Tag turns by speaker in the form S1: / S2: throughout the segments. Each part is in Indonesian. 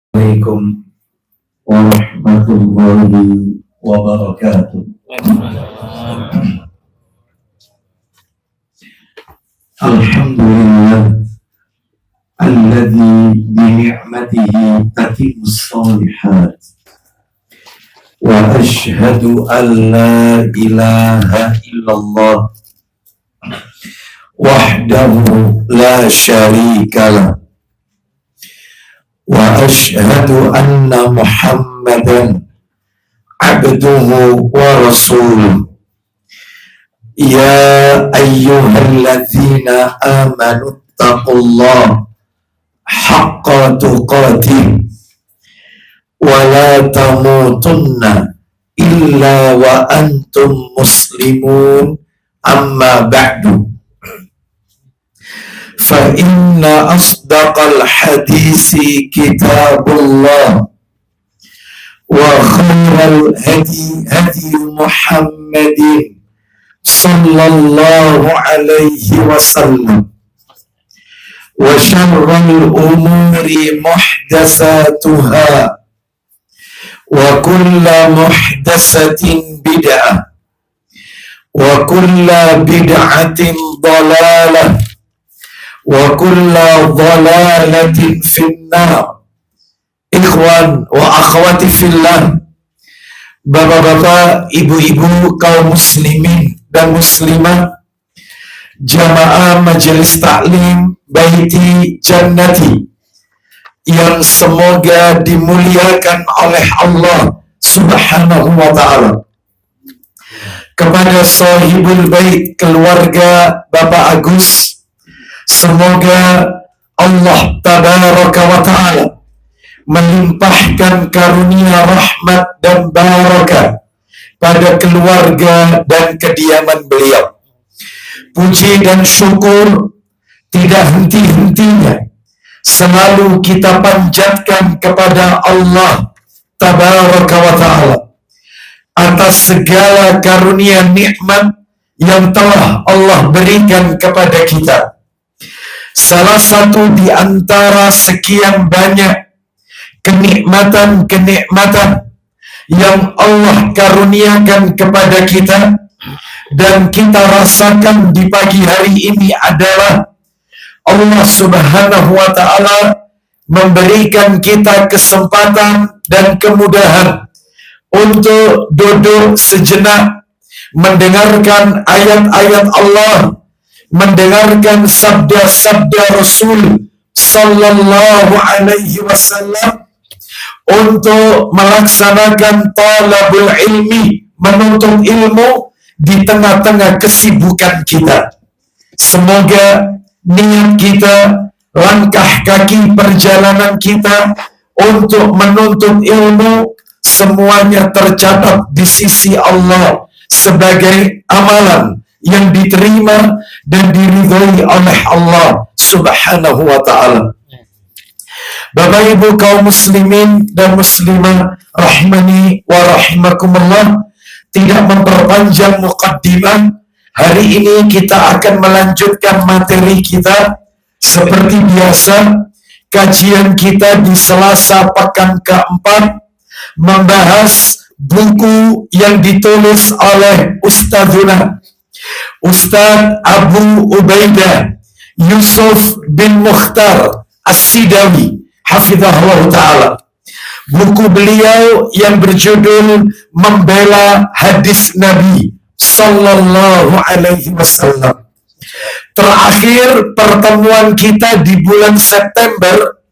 S1: Assalamualaikum warahmatullahi wabarakatuh. Alhamdulillah alladzi bi ni'matihi tatimmus shalihat wa ashhadu an la ilaha illallah wahdahu la syarika lah wa ashhadu anna Muhammadan abduhu wa rasuluh. Ya ayyuhalladzina amanu taqullaha haqqa tuqatih wa la tamutunna illa wa antum muslimun, amma ba'du. Fa inna asdaqal hadisi kitabullah wa khairal hadi Muhammadin sallallahu alaihi wasallam wa syarrul umuri muhdatsatuha wa kullu muhdatsatin bid'ah wa kullu bid'atin dhalalah wa kullu dhalalatin finnar. Ikhwan wa akhwati fillah, bapak-bapak, ibu-ibu, kaum muslimin dan muslimah, jamaah majelis taklim Baiti Jannati yang semoga dimuliakan oleh Allah Subhanahu wa ta'ala. Kepada sahibul bait, keluarga Bapak Agus, semoga Allah tabaraka wa ta'ala melimpahkan karunia rahmat dan barakah pada keluarga dan kediaman beliau. Puji dan syukur tidak henti-hentinya selalu kita panjatkan kepada Allah tabaraka wa ta'ala atas segala karunia nikmat yang telah Allah berikan kepada kita. Salah satu di antara sekian banyak kenikmatan-kenikmatan yang Allah karuniakan kepada kita dan kita rasakan di pagi hari ini adalah Allah Subhanahu wa ta'ala memberikan kita kesempatan dan kemudahan untuk duduk sejenak mendengarkan ayat-ayat Allah, mendengarkan sabda-sabda Rasul sallallahu alaihi wasallam, untuk melaksanakan talabul ilmi, menuntut ilmu di tengah-tengah kesibukan kita. Semoga niat kita, langkah kaki perjalanan kita untuk menuntut ilmu semuanya tercatat di sisi Allah sebagai amalan yang diterima dan diridhoi oleh Allah Subhanahu wa ta'ala. Bapak Ibu kaum muslimin dan muslimah rahmani wa rahimakumullah, tidak memperpanjang muqaddimah, hari ini kita akan melanjutkan materi kita. Seperti biasa, kajian kita di Selasa pekan keempat membahas buku yang ditulis oleh Ustadzuna Ustadz Abu Ubaidah Yusuf bin Mukhtar As-Sidawi hafizahullah ta'ala. Buku beliau yang berjudul Membela Hadis Nabi sallallahu alaihi wasallam. Terakhir pertemuan kita di bulan September,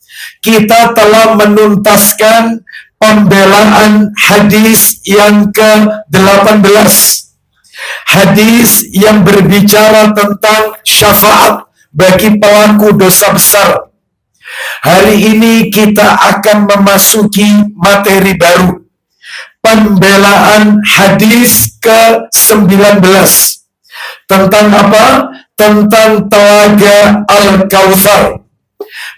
S1: kita telah menuntaskan pembelaan hadis yang ke-18. Hadis yang berbicara tentang syafaat bagi pelaku dosa besar. Hari ini kita akan memasuki materi baru, pembelaan hadis ke-19. Tentang apa? Tentang Telaga Al-Kautsar.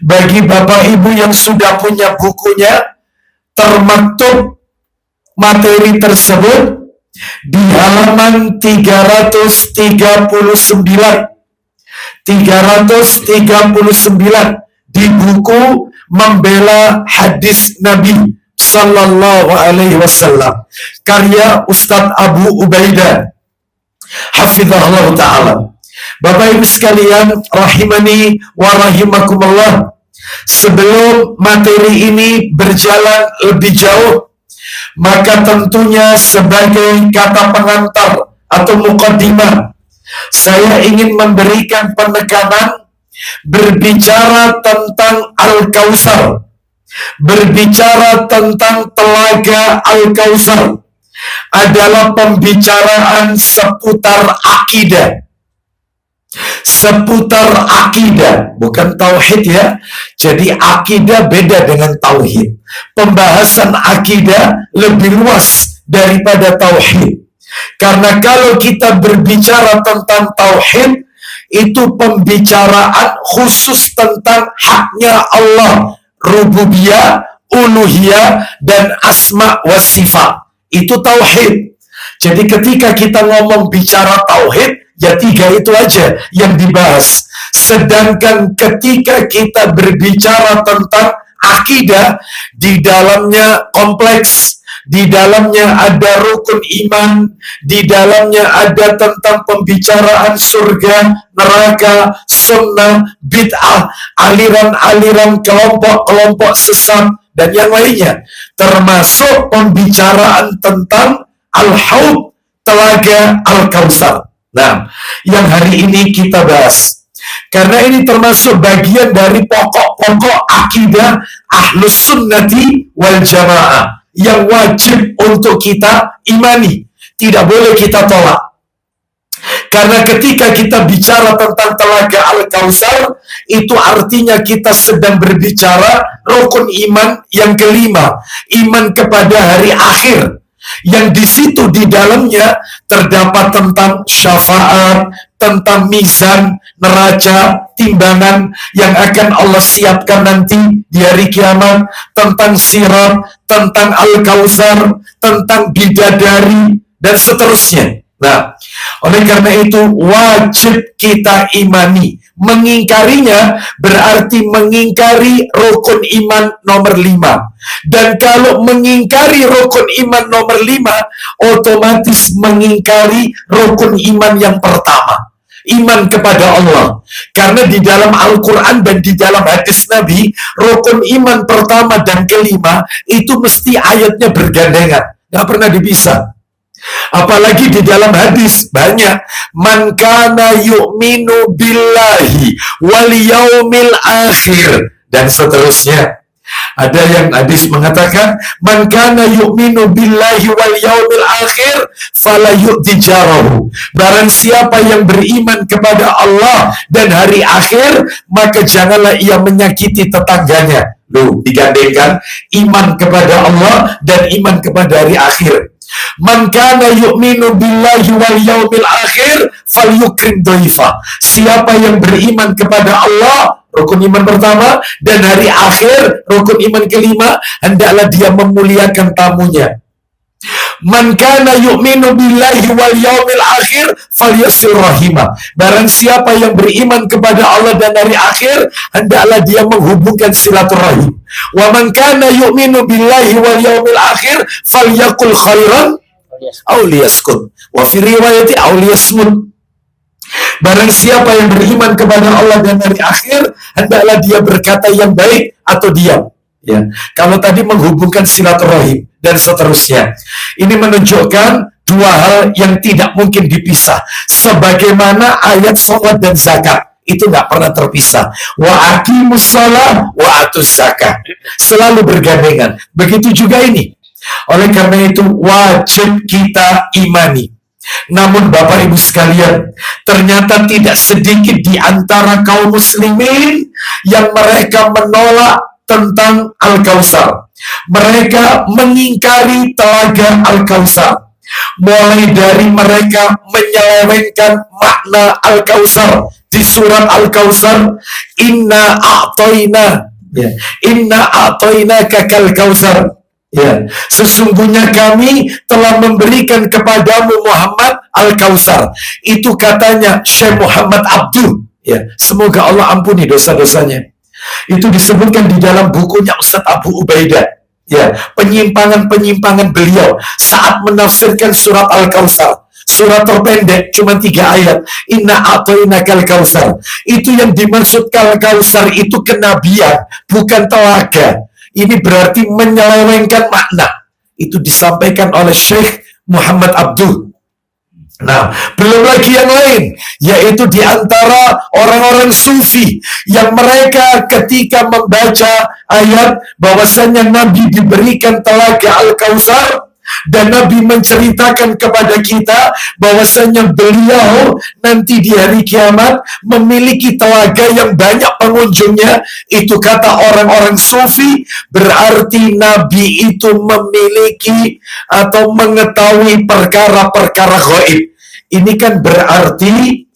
S1: Bagi Bapak Ibu yang sudah punya bukunya, termaktub materi tersebut di halaman 339 di buku membela hadis Nabi Sallallahu Alaihi Wasallam, karya Ustadz Abu Ubaidah Hafizahullah Ta'ala. Bapak Ibu sekalian, rahimani wa rahimakumullah, sebelum materi ini berjalan lebih jauh, maka tentunya sebagai kata pengantar atau muqaddimah, saya ingin memberikan penekanan berbicara tentang Al-Kautsar, berbicara tentang telaga Al-Kautsar adalah pembicaraan seputar akidah. Seputar akidah, bukan tauhid ya. Jadi akidah beda dengan tauhid. Pembahasan akidah lebih luas daripada tauhid. Karena kalau kita berbicara tentang tauhid, itu pembicaraan khusus tentang haknya Allah, rububiyah, uluhiyah, dan asma wa sifat. Itu tauhid. Jadi ketika kita ngomong bicara tauhid, ya tiga itu aja yang dibahas. Sedangkan ketika kita berbicara tentang akidah, di dalamnya kompleks, di dalamnya ada rukun iman, di dalamnya ada tentang pembicaraan surga, neraka, sunnah, bid'ah, aliran-aliran kelompok-kelompok sesat, dan yang lainnya. Termasuk pembicaraan tentang Al-Haud, telaga Al-Kautsar. Nah, yang hari ini kita bahas, karena ini termasuk bagian dari pokok-pokok akidah Ahlus Sunnati wal Jamaah yang wajib untuk kita imani, tidak boleh kita tolak. Karena ketika kita bicara tentang telaga Al-Kautsar, itu artinya kita sedang berbicara rukun iman yang kelima, iman kepada hari akhir. Yang di situ di dalamnya terdapat tentang syafaat, tentang mizan, neraca, timbangan yang akan Allah siapkan nanti di hari kiamat, tentang sirat, tentang Al-Kautsar, tentang bidadari, dan seterusnya. Nah, oleh karena itu wajib kita imani. Mengingkarinya berarti mengingkari rukun iman nomor 5. Dan kalau mengingkari rukun iman nomor 5, otomatis mengingkari rukun iman yang pertama, iman kepada Allah. Karena di dalam Al-Quran dan di dalam hadis Nabi, rukun iman pertama dan kelima itu mesti ayatnya bergandengan, nggak pernah dipisah. Apalagi di dalam hadis banyak, man kana yu'minu billahi wal yaumil akhir, dan seterusnya. Ada yang hadis mengatakan, man kana yu'minu billahi wal yaumil akhir fala yu'ti jarahu. Barang siapa yang beriman kepada Allah dan hari akhir, maka janganlah ia menyakiti tetangganya. Loh, digandengkan iman kepada Allah dan iman kepada hari akhir. Man kana yu'minu billahi wal yaumil akhir falyukrim dhaifa. Siapa yang beriman kepada Allah, rukun iman pertama, dan hari akhir, rukun iman kelima, hendaklah dia memuliakan tamunya. Man kana yu'minu billahi wal yaumil akhir falyasil rahimah. Barang siapa yang beriman kepada Allah dan hari akhir, hendaklah dia menghubungkan silaturahim. Wa man kana yu'minu billahi wal yaumil akhir falyakul khairan aw liyaskut. Wa fi riwayati aw liyasmut. Barang siapa yang beriman kepada Allah dan hari akhir, hendaklah dia berkata yang baik atau diam. Ya, kalau tadi menghubungkan silaturahim dan seterusnya. Ini menunjukkan dua hal yang tidak mungkin dipisah. Sebagaimana ayat sholat dan zakat itu nggak pernah terpisah. Wa aqimus shalah wa atuz zakat, selalu bergandengan. Begitu juga ini. Oleh karena itu wajib kita imani. Namun Bapak Ibu sekalian, ternyata tidak sedikit di antara kaum muslimin yang mereka menolak tentang Al-Kautsar. Mereka mengingkari telaga Al-Kautsar. Mulai dari mereka menyelewengkan makna Al-Kautsar di surat Al-Kautsar, inna a'toina, ya, inna a'toina kakal kautsar. Ya, sesungguhnya kami telah memberikan kepadamu Muhammad Al-Kautsar. Itu katanya Syekh Muhammad Abdul. Ya, semoga Allah ampuni dosa-dosanya. Itu disebutkan di dalam bukunya Ustadz Abu Ubaidah. Ya, penyimpangan-penyimpangan beliau saat menafsirkan surat Al-Kautsar. Surat terpendek, cuma 3 ayat. Inna a'tainakal kautsar. Itu yang dimaksud Kautsar itu kenabian, bukan telaga. Ini berarti menyelewengkan makna. Itu disampaikan oleh Syekh Muhammad Abdul. Nah, belum lagi yang lain, yaitu di antara orang-orang sufi yang mereka ketika membaca ayat bahwasanya Nabi diberikan telaga Al-Kautsar dan Nabi menceritakan kepada kita bahwasanya beliau nanti di hari kiamat memiliki telaga yang banyak pengunjungnya, itu kata orang-orang sufi berarti Nabi itu memiliki atau mengetahui perkara-perkara gaib. Ini kan berarti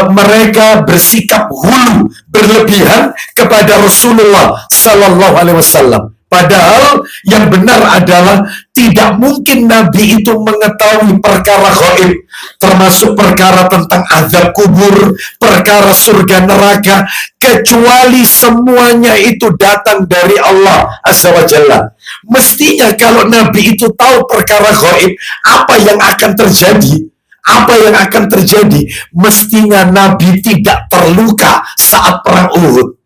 S1: mereka bersikap hulu berlebihan kepada Rasulullah Sallallahu Alaihi Wasallam. Padahal yang benar adalah tidak mungkin Nabi itu mengetahui perkara gaib, termasuk perkara tentang azab kubur, perkara surga neraka, kecuali semuanya itu datang dari Allah Azza wa Jalla. Mestinya kalau Nabi itu tahu perkara gaib, apa yang akan terjadi? Apa yang akan terjadi? Mestinya Nabi tidak terluka saat perang Uhud.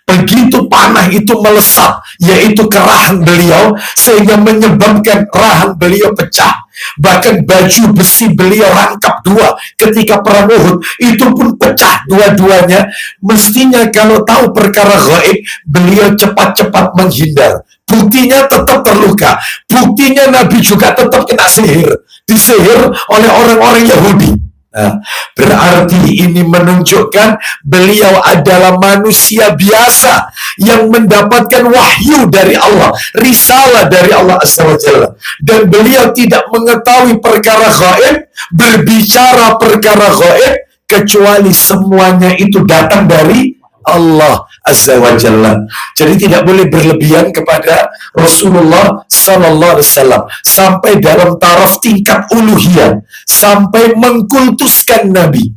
S1: Begitu panah itu melesat, yaitu ke rahang beliau, sehingga menyebabkan rahang beliau pecah. Bahkan baju besi beliau rangkap 2 ketika perang Uhud, itu pun pecah dua-duanya. Mestinya kalau tahu perkara gaib, beliau cepat-cepat menghindar. Buktinya tetap terluka. Buktinya Nabi juga tetap kena sihir. Disihir oleh orang-orang Yahudi. Nah, berarti ini menunjukkan beliau adalah manusia biasa yang mendapatkan wahyu dari Allah, risalah dari Allah Azza wa Jalla. Dan beliau tidak mengetahui perkara gaib, berbicara perkara gaib, kecuali semuanya itu datang dari Allah Azza wa Jalla. Jadi tidak boleh berlebihan kepada Rasulullah Sallallahu Alaihi Wasallam sampai dalam taraf tingkat uluhiyah, sampai mengkultuskan Nabi.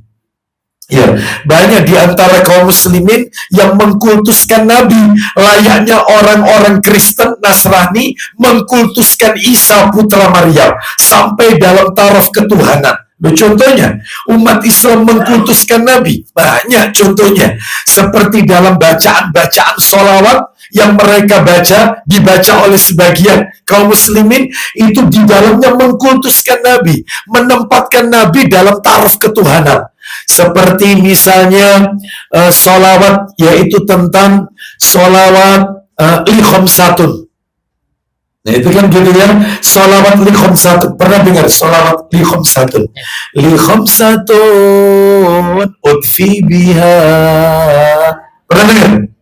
S1: Ya, banyak di antara kaum muslimin yang mengkultuskan Nabi, layaknya orang-orang Kristen Nasrani mengkultuskan Isa putra Maryam sampai dalam taraf ketuhanan. Contohnya, umat Islam mengkultuskan Nabi. Banyak contohnya. Seperti dalam bacaan-bacaan sholawat yang mereka baca, dibaca oleh sebagian kaum muslimin, itu di dalamnya mengkultuskan Nabi. Menempatkan Nabi dalam taraf ketuhanan. Seperti misalnya sholawat, yaitu tentang sholawat li khamsatun. Nah itu kan gitu ya, sholawat li khamsatun. Pernah dengar sholawat li khamsatun? Li khamsatun udfi biha. Pernah dengar?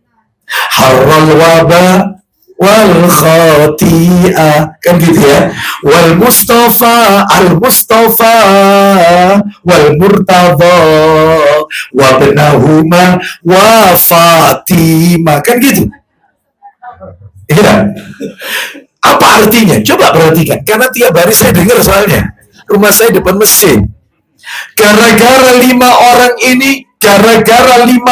S1: Harral waba wal khati'ah. Kan gitu ya. Wal mustafa al mustafa wal murtadha wa benahuma wa fatimah. Kan gitu. Iya. Apa artinya? Coba perhatikan. Karena tiap hari saya dengar soalnya. Rumah saya depan masjid. Gara-gara 5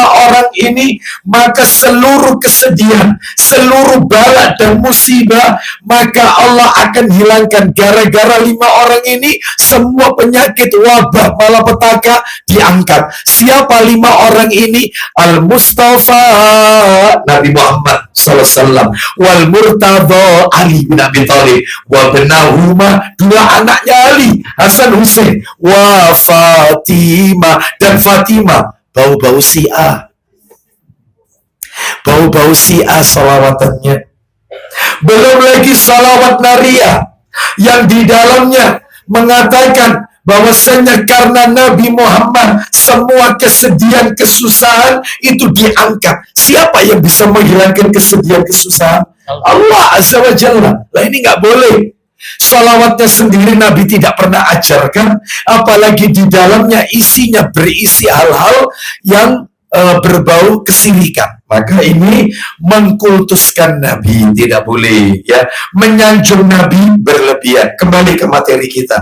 S1: orang ini, maka seluruh kesedihan, seluruh bala dan musibah, maka Allah akan hilangkan. Gara-gara 5 orang ini, semua penyakit, wabah, malapetaka diangkat. Siapa 5 orang ini? Al-Mustafa, Nabi Muhammad SAW. Wal Murtadha, Ali bin Abi Thalib. Wa benahuma, 2 anaknya Ali, Hasan Hussein. Wa Fatimah, dan Fatimah. Bau-bau Syiah. Bau-bau Syiah salawatannya. Belum lagi salawat Nariyah yang di dalamnya mengatakan bahwasanya karena Nabi Muhammad semua kesedihan, kesusahan itu diangkat. Siapa yang bisa menghilangkan kesedihan, kesusahan? Allah Azza wa Jalla. Lah ini nggak boleh. Salawatnya sendiri Nabi tidak pernah ajarkan, apalagi di dalamnya isinya berisi hal-hal yang berbau kesirikan. Maka ini mengkultuskan Nabi, tidak boleh ya, menyanjung Nabi berlebihan. Kembali ke materi kita.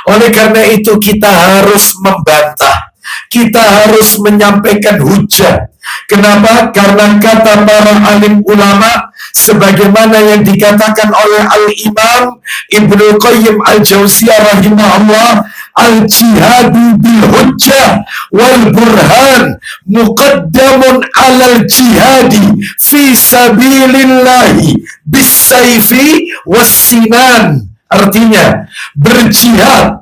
S1: Oleh karena itu kita harus membantah, kita harus menyampaikan hujah, Kenapa? Karena kata para alim ulama, sebagaimana yang dikatakan oleh Al-Imam Ibnu Qayyim Al-Jauziyah rahimahullah, al-jihadu bil hujjah wal burhan muqaddamun alal jihadi fi sabilillahi bis sayfi was sinan. Artinya berjihad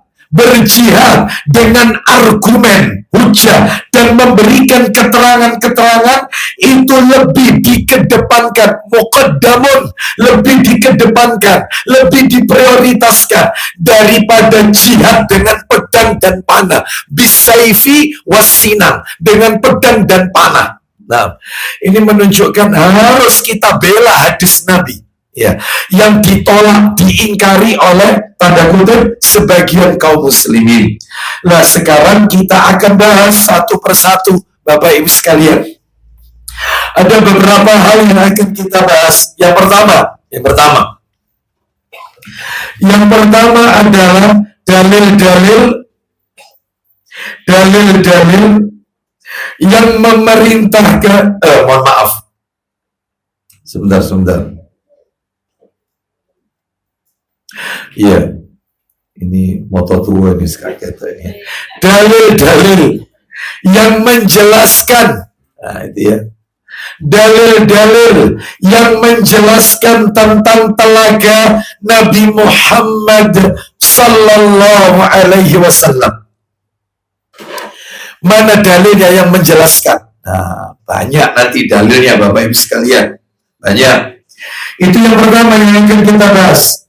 S1: dengan argumen, hujah, dan memberikan keterangan-keterangan itu lebih dikedepankan, muqaddamun, lebih dikedepankan, lebih diprioritaskan daripada jihad dengan pedang dan panah, bisayfi wasinan, dengan pedang dan panah. Nah, ini menunjukkan harus kita bela hadis Nabi, ya, yang ditolak, diingkari oleh tanda kutip sebagian kaum muslimin. Nah, sekarang kita akan bahas satu persatu, Bapak Ibu sekalian. Ada beberapa hal yang akan kita bahas. Yang pertama adalah dalil-dalil yang memerintahkan mohon maaf. Sebentar. Iya, ini moto tua nih katanya. Dalil-dalil yang menjelaskan, nah itu ya, dalil-dalil yang menjelaskan tentang telaga Nabi Muhammad Sallallahu Alaihi Wasallam. Mana dalilnya yang menjelaskan? Nah, banyak nanti dalilnya Bapak Ibu sekalian, banyak. Itu yang pertama yang akan kita bahas.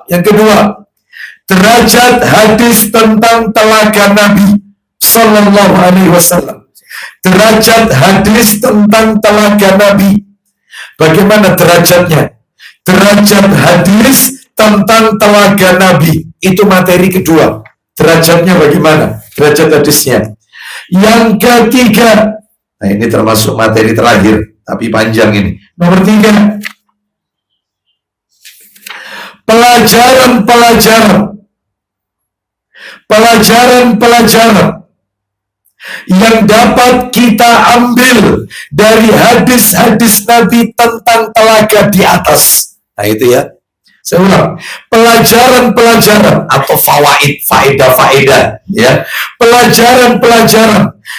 S1: Yang kedua, derajat hadis tentang telaga Nabi Sallallahu Alaihi Wasallam. Derajat hadis tentang telaga Nabi. Bagaimana derajatnya? Derajat hadis tentang telaga Nabi. Itu materi kedua. Derajatnya bagaimana? Derajat hadisnya. Yang ketiga, nah ini termasuk materi terakhir, tapi panjang ini. Nomor 3. Pelajaran yang dapat kita ambil dari hadis-hadis Nabi tentang telaga di atas. Nah itu ya, saya ulang, pelajaran atau faedah ya, pelajaran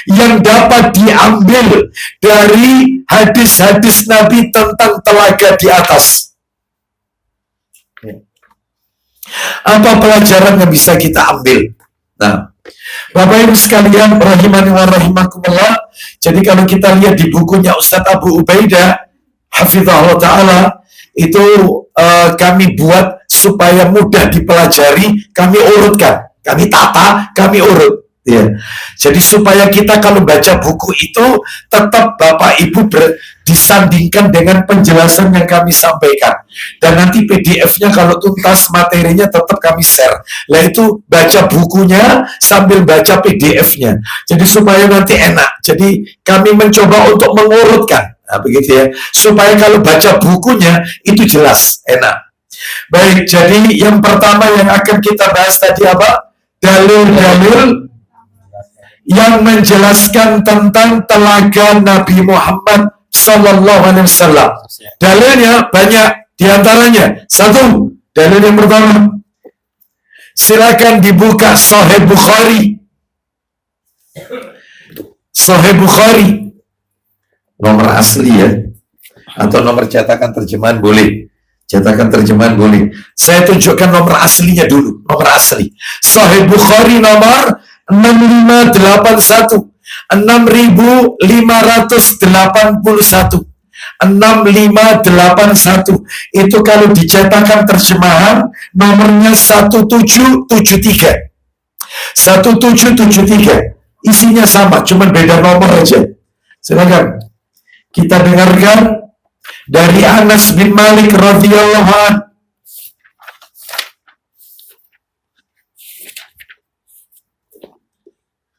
S1: yang dapat diambil dari hadis-hadis Nabi tentang telaga di atas. Apa pelajaran yang bisa kita ambil? Nah, Bapak Ibu sekalian, rahimani wa rahimakumullah. Jadi kalau kita lihat di bukunya Ustadz Abu Ubaidah hafizahullah ta'ala, itu kami buat supaya mudah dipelajari, kami urutkan, kami tata, kami urut. Ya. Jadi supaya kita kalau baca buku itu tetap Bapak Ibu disandingkan dengan penjelasan yang kami sampaikan, dan nanti PDF-nya kalau tuntas materinya tetap kami share. Lah itu baca bukunya sambil baca PDF-nya. Jadi supaya nanti enak. Jadi kami mencoba untuk mengurutkan, nah, begitu ya, supaya kalau baca bukunya itu jelas, enak. Baik, jadi yang pertama yang akan kita bahas tadi apa? Dalil-dalil yang menjelaskan tentang telaga Nabi Muhammad Sallallahu Alaihi Wasallam. Dalilnya banyak, diantaranya satu, dalil yang pertama, silakan dibuka Sahih Bukhari. Sahih Bukhari, nomor asli ya, atau nomor cetakan terjemahan boleh. Cetakan terjemahan boleh. Saya tunjukkan nomor aslinya dulu, nomor asli. Sahih Bukhari nomor 6581, 6581, 6581. Itu kalau dicetakan terjemahan nomornya 1773. 1773. Isinya sama, cuma beda nomor aja. Silakan kita dengarkan dari Anas bin Malik radhiyallahu anhu.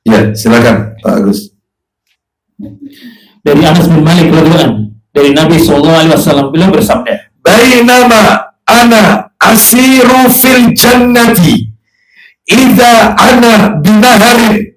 S1: Ya, silakan Pak Agus.
S2: Dari Anas bin Malik radhiyallahu anhu, dari Nabi sallallahu alaihi wasallam beliau bersabda,
S1: "Bainama ana asiru fil jannati idza ana binaharin."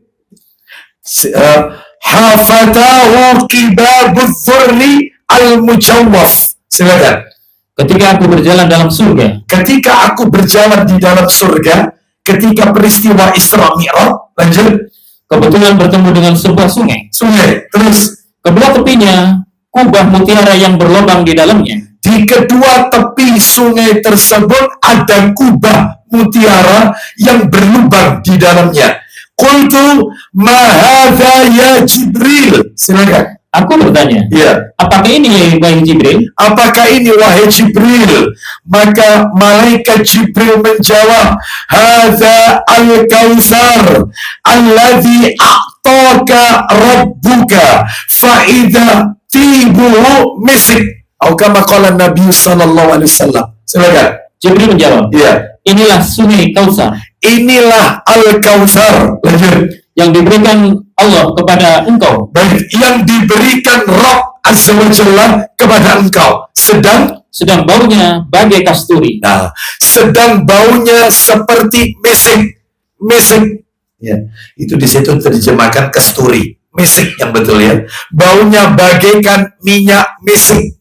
S1: hafatahu qibabudz dzurri al-mujawwaf. Silakan.
S2: Ketika aku berjalan dalam surga,
S1: Ketika aku berjalan di dalam surga, ketika peristiwa Isra Mi'raj, lanjut,
S2: kebetulan bertemu dengan sebuah sungai.
S1: sungai, terus
S2: Kebelah tepinya kubah mutiara yang berlubang di dalamnya.
S1: di kedua tepi sungai tersebut ada kubah mutiara yang berlubang di dalamnya. Qultu ma hadza ya Jibril. Silakan.
S2: Aku bertanya,
S1: Ya.
S2: apakah ini wahai Jibril?
S1: Apakah ini wahai Jibril? Maka malaikat Jibril menjawab, hadza al-kautsar alladzi a'taka rabbuka fa idza tibuhu misik. Atau kama qala Nabi sallallahu alaihi wasallam. Silakan.
S2: Jibril menjawab,
S1: Iya.
S2: inilah sungai Kautsar
S1: Inilah al-kautsar. Lanjut.
S2: yang diberikan Allah kepada engkau.
S1: Baik, yang diberikan Rabb Azza wa Jalla kepada engkau.
S2: Sedang baunya bagai kasturi.
S1: Nah, sedang baunya seperti misik. Misik. Ya, itu di situ terjemahkan kasturi. Misik yang betul ya. Baunya bagaikan minyak misik.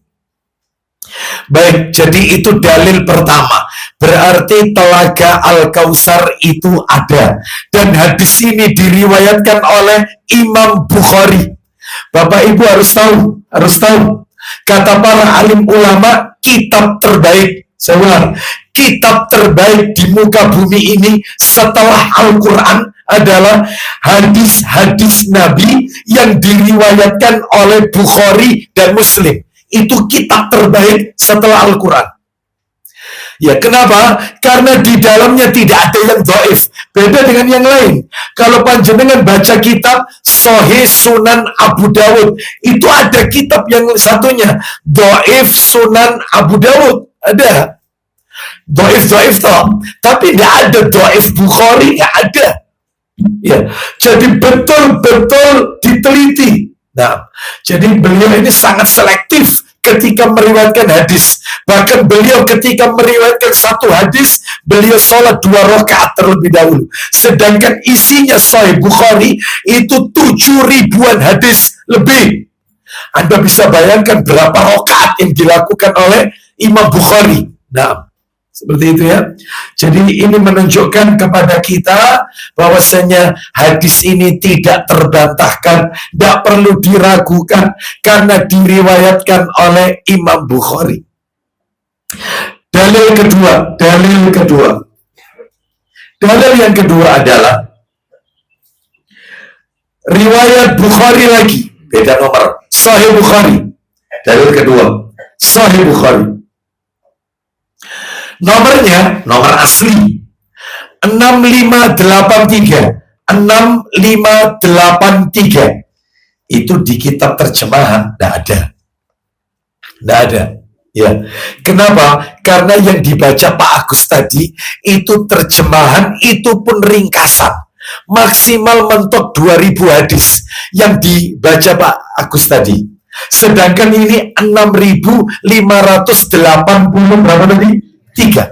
S1: Baik, jadi itu dalil pertama. Berarti telaga Al-Kautsar itu ada. Dan hadis ini diriwayatkan oleh Imam Bukhari. Bapak Ibu harus tahu. Kata para alim ulama, kitab terbaik, saya ulang, kitab terbaik di muka bumi ini setelah Al-Quran adalah hadis-hadis Nabi yang diriwayatkan oleh Bukhari dan Muslim. Itu kitab terbaik setelah Al-Quran. Ya, kenapa? Karena di dalamnya tidak ada yang dhaif. Beda dengan yang lain. Kalau panjenengan baca kitab Sahih Sunan Abu Dawud, itu ada kitab yang satunya dhaif Sunan Abu Dawud. Ada. Dhaif toh. Tapi tidak ada dhaif Bukhari, nggak ada. Ya, jadi betul-betul diteliti. Nah, jadi beliau ini sangat selektif ketika meriwayatkan hadis. Bahkan beliau ketika meriwayatkan satu hadis, beliau sholat 2 rakaat terlebih dahulu. Sedangkan isinya Sahih Bukhari itu 7.000-an hadis lebih. Anda bisa bayangkan berapa rakaat yang dilakukan oleh Imam Bukhari. Nah, seperti itu ya. Jadi ini menunjukkan kepada kita bahwasanya hadis ini tidak terbantahkan, tidak perlu diragukan karena diriwayatkan oleh Imam Bukhari. Dalil yang kedua adalah riwayat Bukhari lagi, beda nomor, Sahih Bukhari. Dalil kedua, Sahih Bukhari. Nomornya, nomor asli 6583. Itu di kitab terjemahan tidak ada. Ya. Kenapa? Karena yang dibaca Pak Agus tadi itu terjemahan, itu pun ringkasan. Maksimal mentok 2000 hadis yang dibaca Pak Agus tadi. Sedangkan ini 6580 berapa tadi? 3.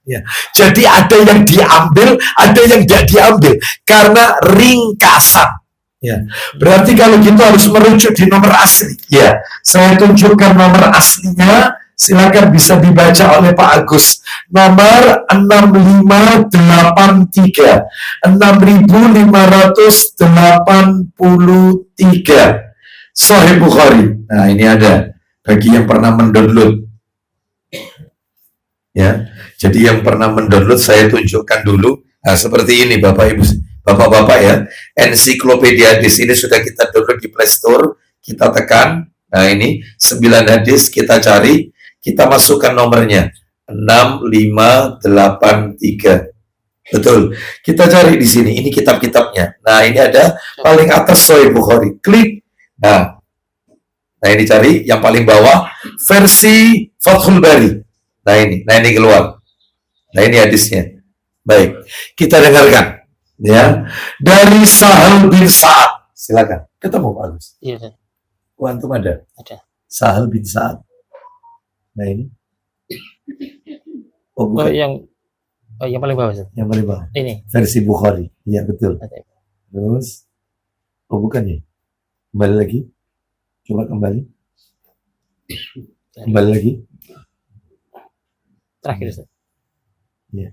S1: Ya. Jadi ada yang diambil, ada yang tidak diambil karena ringkasan. Ya. Berarti kalau gitu harus merujuk di nomor asli. Ya, saya tunjukkan nomor aslinya. Silakan bisa dibaca oleh Pak Agus. Nomor 6583. 6583. Sahih Bukhari. Nah, ini ada bagi yang pernah mendownload. Ya, jadi yang pernah mendownload saya tunjukkan dulu. Nah, seperti ini Bapak Ibu, Bapak-bapak ya. Ensiklopedia hadis ini sudah kita download di Play Store. Kita tekan. Nah, ini 9 hadis kita cari, kita masukkan nomornya 6583. Betul. Kita cari di sini. Ini kitab-kitabnya. Nah, ini ada paling atas Sahih Bukhari. Klik. Nah, ini cari yang paling bawah versi Fathul Bari. Nah ini keluar. Nah ini hadisnya. Baik, kita dengarkan ya dari Sahal bin Sa'ad. Silakan. Ketemu Pak Agus?
S2: Iya.
S1: Antum ada?
S2: Ada.
S1: Sahal bin Sa'ad. Nah ini. Oh bukan.
S2: yang paling bawah.
S1: Yang paling bawah.
S2: Ini.
S1: Versi Bukhari. Iya betul.
S2: Ada.
S1: Terus. Oh bukan ya? Kembali lagi. Coba kembali. Kembali lagi.
S2: Terakhir Ustaz.
S1: Ya.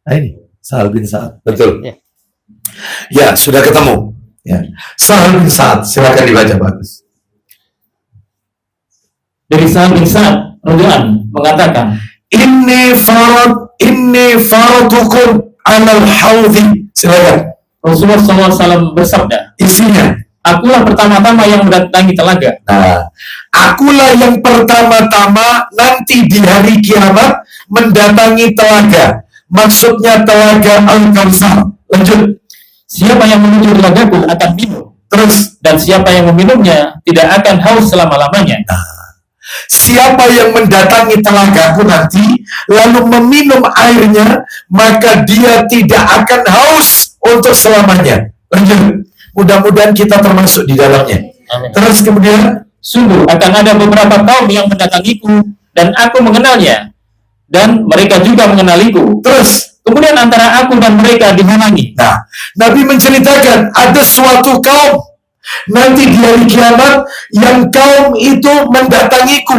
S1: Nah ini Sahal bin Sa'ad. Betul.
S2: Ya.
S1: Ya, sudah ketemu. Ya. Sahal bin Sa'ad, silakan dibaca bagus.
S2: Dari Sahal bin Sa'ad radhiyallahu mengatakan,
S1: Inni faradukum alal haudhi. Silakan.
S2: Rasulullah SAW bersabda,
S1: Isinya.
S2: akulah pertama-tama yang mendatangi telaga.
S1: Nah, akulah yang pertama-tama nanti di hari kiamat mendatangi telaga. Maksudnya telaga Al-Kautsar. Lanjut.
S2: Siapa yang menuju telagaku akan minum,
S1: Terus.
S2: dan siapa yang meminumnya tidak akan haus selama-lamanya.
S1: Siapa yang mendatangi telagaku nanti lalu meminum airnya, maka dia tidak akan haus untuk selamanya. Lanjut. Mudah-mudahan kita termasuk di dalamnya.
S2: Amin.
S1: Terus kemudian,
S2: Sungguh akan ada beberapa kaum yang mendatangiku dan aku mengenalnya, dan mereka juga mengenaliku.
S1: terus.
S2: Kemudian antara aku dan mereka dihalangi.
S1: Nah, Nabi menceritakan ada suatu kaum nanti di hari kiamat yang kaum itu mendatangiku.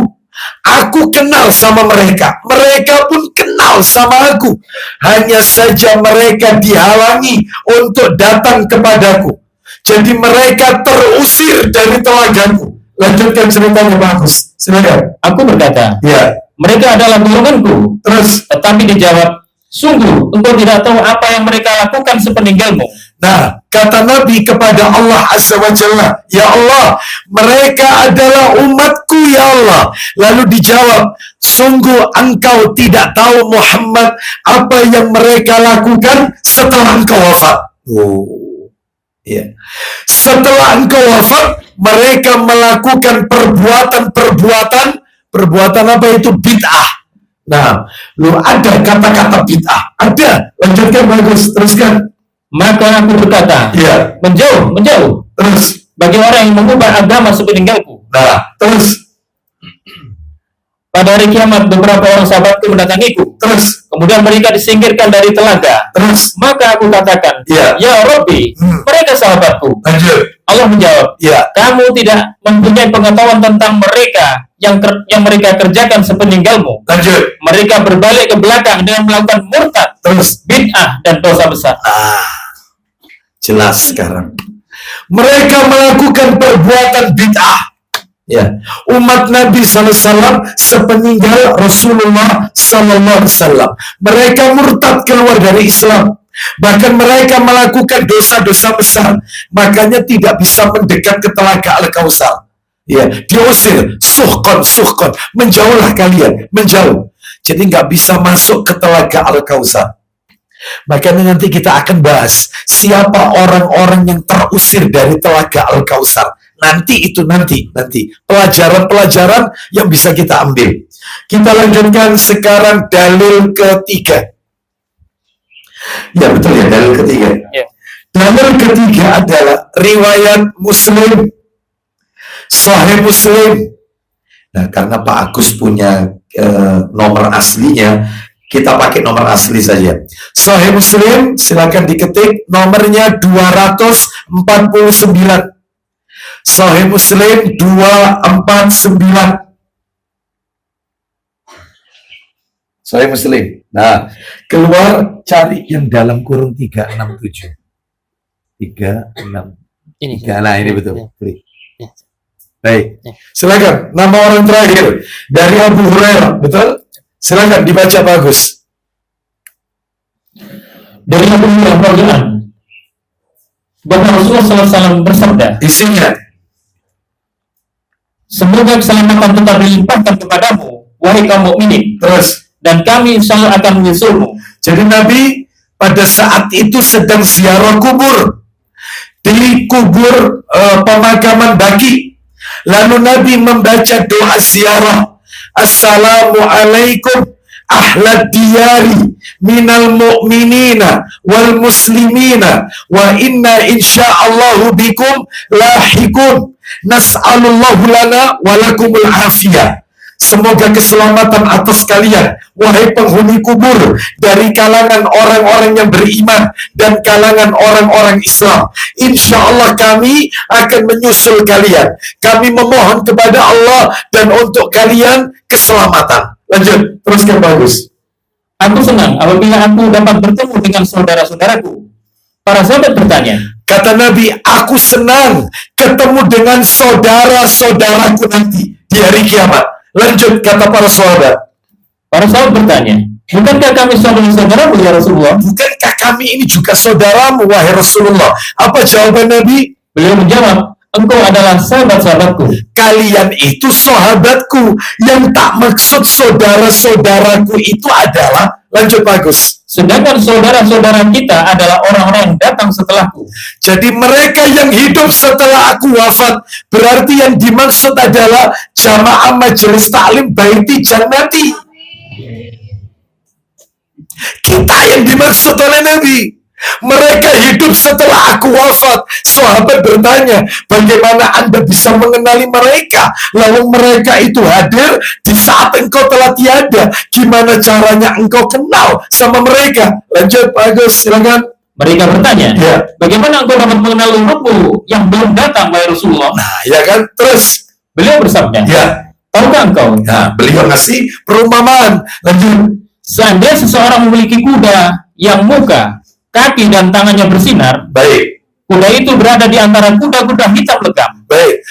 S1: Aku kenal sama mereka. Mereka pun kenal sama aku. Hanya saja mereka dihalangi untuk datang kepadaku. Jadi mereka terusir dari telagaku. Lanjutkan ceritanya bagus. Silakan.
S2: Aku berkata,
S1: Ya.
S2: mereka adalah golonganku.
S1: Terus.
S2: Tetapi dijawab, sungguh engkau tidak tahu apa yang mereka lakukan sepeninggalmu.
S1: Nah, kata Nabi kepada Allah Azza wa Jalla, ya Allah, mereka adalah umatku ya Allah. Lalu dijawab, sungguh engkau tidak tahu Muhammad apa yang mereka lakukan setelah engkau wafat. Oh, ya. Setelah engkau wafat, mereka melakukan perbuatan apa itu bid'ah. Nah, lu ada kata-kata bid'ah, ada. Lanjutkan bagus, teruskan.
S2: Maka aku berkata,
S1: Ya.
S2: menjauh, menjauh,
S1: Terus.
S2: bagi orang yang mengubah agama sepeninggalku.
S1: Nah, terus.
S2: Pada hari kiamat beberapa orang sahabatku mendatangiku.
S1: Terus.
S2: Kemudian mereka disingkirkan dari telaga.
S1: Terus.
S2: Maka aku katakan,
S1: Ya.
S2: ya Rabbi, mereka sahabatku.
S1: Lanjut.
S2: Allah menjawab,
S1: Ya.
S2: kamu tidak mempunyai pengetahuan tentang mereka yang mereka kerjakan sepeninggalmu.
S1: Lanjut.
S2: Mereka berbalik ke belakang dengan melakukan murtad,
S1: Terus.
S2: bid'ah, dan dosa besar.
S1: Jelas sekarang. Mereka melakukan perbuatan bid'ah. Ya, umat Nabi SAW sepeninggal Rasulullah SAW, mereka murtad keluar dari Islam. Bahkan mereka melakukan dosa-dosa besar. Makanya tidak bisa mendekat ke telaga Al-Kautsar. Ya, diusir, suhkon, menjauhlah kalian, menjauh. Jadi nggak bisa masuk ke telaga Al-Kautsar. Makanya nanti kita akan bahas siapa orang-orang yang terusir dari telaga Al-Kautsar. Nanti pelajaran-pelajaran yang bisa kita ambil. Kita lanjutkan sekarang dalil ketiga. Ya betul ya, dalil ketiga.
S2: Ya.
S1: Dalil ketiga adalah riwayat Muslim, Sahih Muslim. Nah, karena Pak Agus punya nomor aslinya, kita pakai nomor asli saja. Sahih Muslim, silakan diketik nomornya 249. Sahih Muslim 249. Sahih Muslim. Nah, keluar cari yang dalam kurung 367. 36.
S2: Ini.
S1: Nah, ini betul. Klik.
S2: Ya.
S1: Baik. Silakan nama orang terakhir dari Abu Hurairah, betul? Silakan dibaca bagus.
S2: Dari Abu Hurairah radhiyallahu bahwa Rasulullah SAW bersabda,
S1: Isinya.
S2: semoga keselamatan tetap dilimpahkan kepadamu, wahai kaum mukminin,
S1: Terus.
S2: dan kami insya Allah akan menyusulmu.
S1: Jadi Nabi pada saat itu sedang ziarah kubur di kubur pemakaman Baqi. Lalu Nabi membaca doa ziarah, Assalamualaikum ahlad diyari minal mu'minina wal muslimina wa inna insya'allahu bikum lahikun nas'alullahu lana walakumul afiyah. Semoga keselamatan atas kalian, wahai penghuni kubur, dari kalangan orang-orang yang beriman dan kalangan orang-orang Islam. Insya Allah kami akan menyusul kalian. Kami memohon kepada Allah dan untuk kalian keselamatan. Lanjut, teruskan bagus.
S2: Aku senang apabila aku dapat bertemu dengan saudara-saudaraku. Para sahabat bertanya,
S1: Kata Nabi, aku senang ketemu dengan saudara-saudaraku nanti di hari kiamat. Lanjut, kata para sahabat.
S2: para sahabat bertanya, bukankah kami saudara-saudaramu ya Rasulullah?
S1: Bukankah kami ini juga saudaramu, wahai Rasulullah? Apa jawaban Nabi?
S2: Beliau menjawab, engkau adalah sahabat-sahabatku.
S1: Kalian itu sahabatku. Yang tak maksud saudara-saudaraku itu adalah, lanjut bagus.
S2: Sedangkan saudara-saudara kita adalah orang-orang yang datang setelahku.
S1: Jadi mereka yang hidup setelah aku wafat, berarti yang dimaksud adalah jamaah majelis taklim baiti jannati. Kita yang dimaksud oleh Nabi. Mereka hidup setelah aku wafat. Sahabat bertanya, bagaimana Anda bisa mengenali mereka? Lalu mereka itu hadir di saat engkau telah tiada. Gimana caranya engkau kenal sama mereka? Lanjut, bagus, silakan.
S2: Mereka bertanya,
S1: Ya.
S2: bagaimana engkau dapat mengenal umatmu yang belum datang, wahai Rasulullah?
S1: Nah, ya kan? Terus,
S2: Beliau bersabda,
S1: ya.
S2: tahukah engkau,
S1: Nah, beliau ngasih perumpamaan. Lanjut.
S2: seandainya seseorang memiliki kuda yang muka, kaki dan tangannya bersinar,
S1: Baik.
S2: kuda itu berada di antara kuda-kuda hitam legam.
S1: Baik.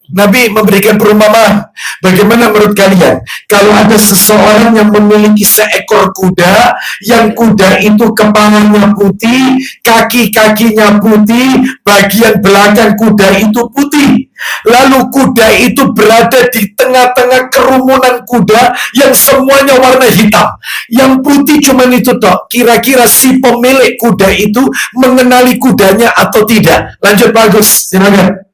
S1: Nabi memberikan perumpamaan. Bagaimana menurut kalian? Kalau ada seseorang yang memiliki seekor kuda, yang kuda itu kepalanya putih, kaki-kakinya putih, bagian belakang kuda itu putih. Lalu kuda itu berada di tengah-tengah kerumunan kuda yang semuanya warna hitam. Yang putih cuma itu toh. Kira-kira si pemilik kuda itu mengenali kudanya atau tidak? Lanjut, bagus. Silakan.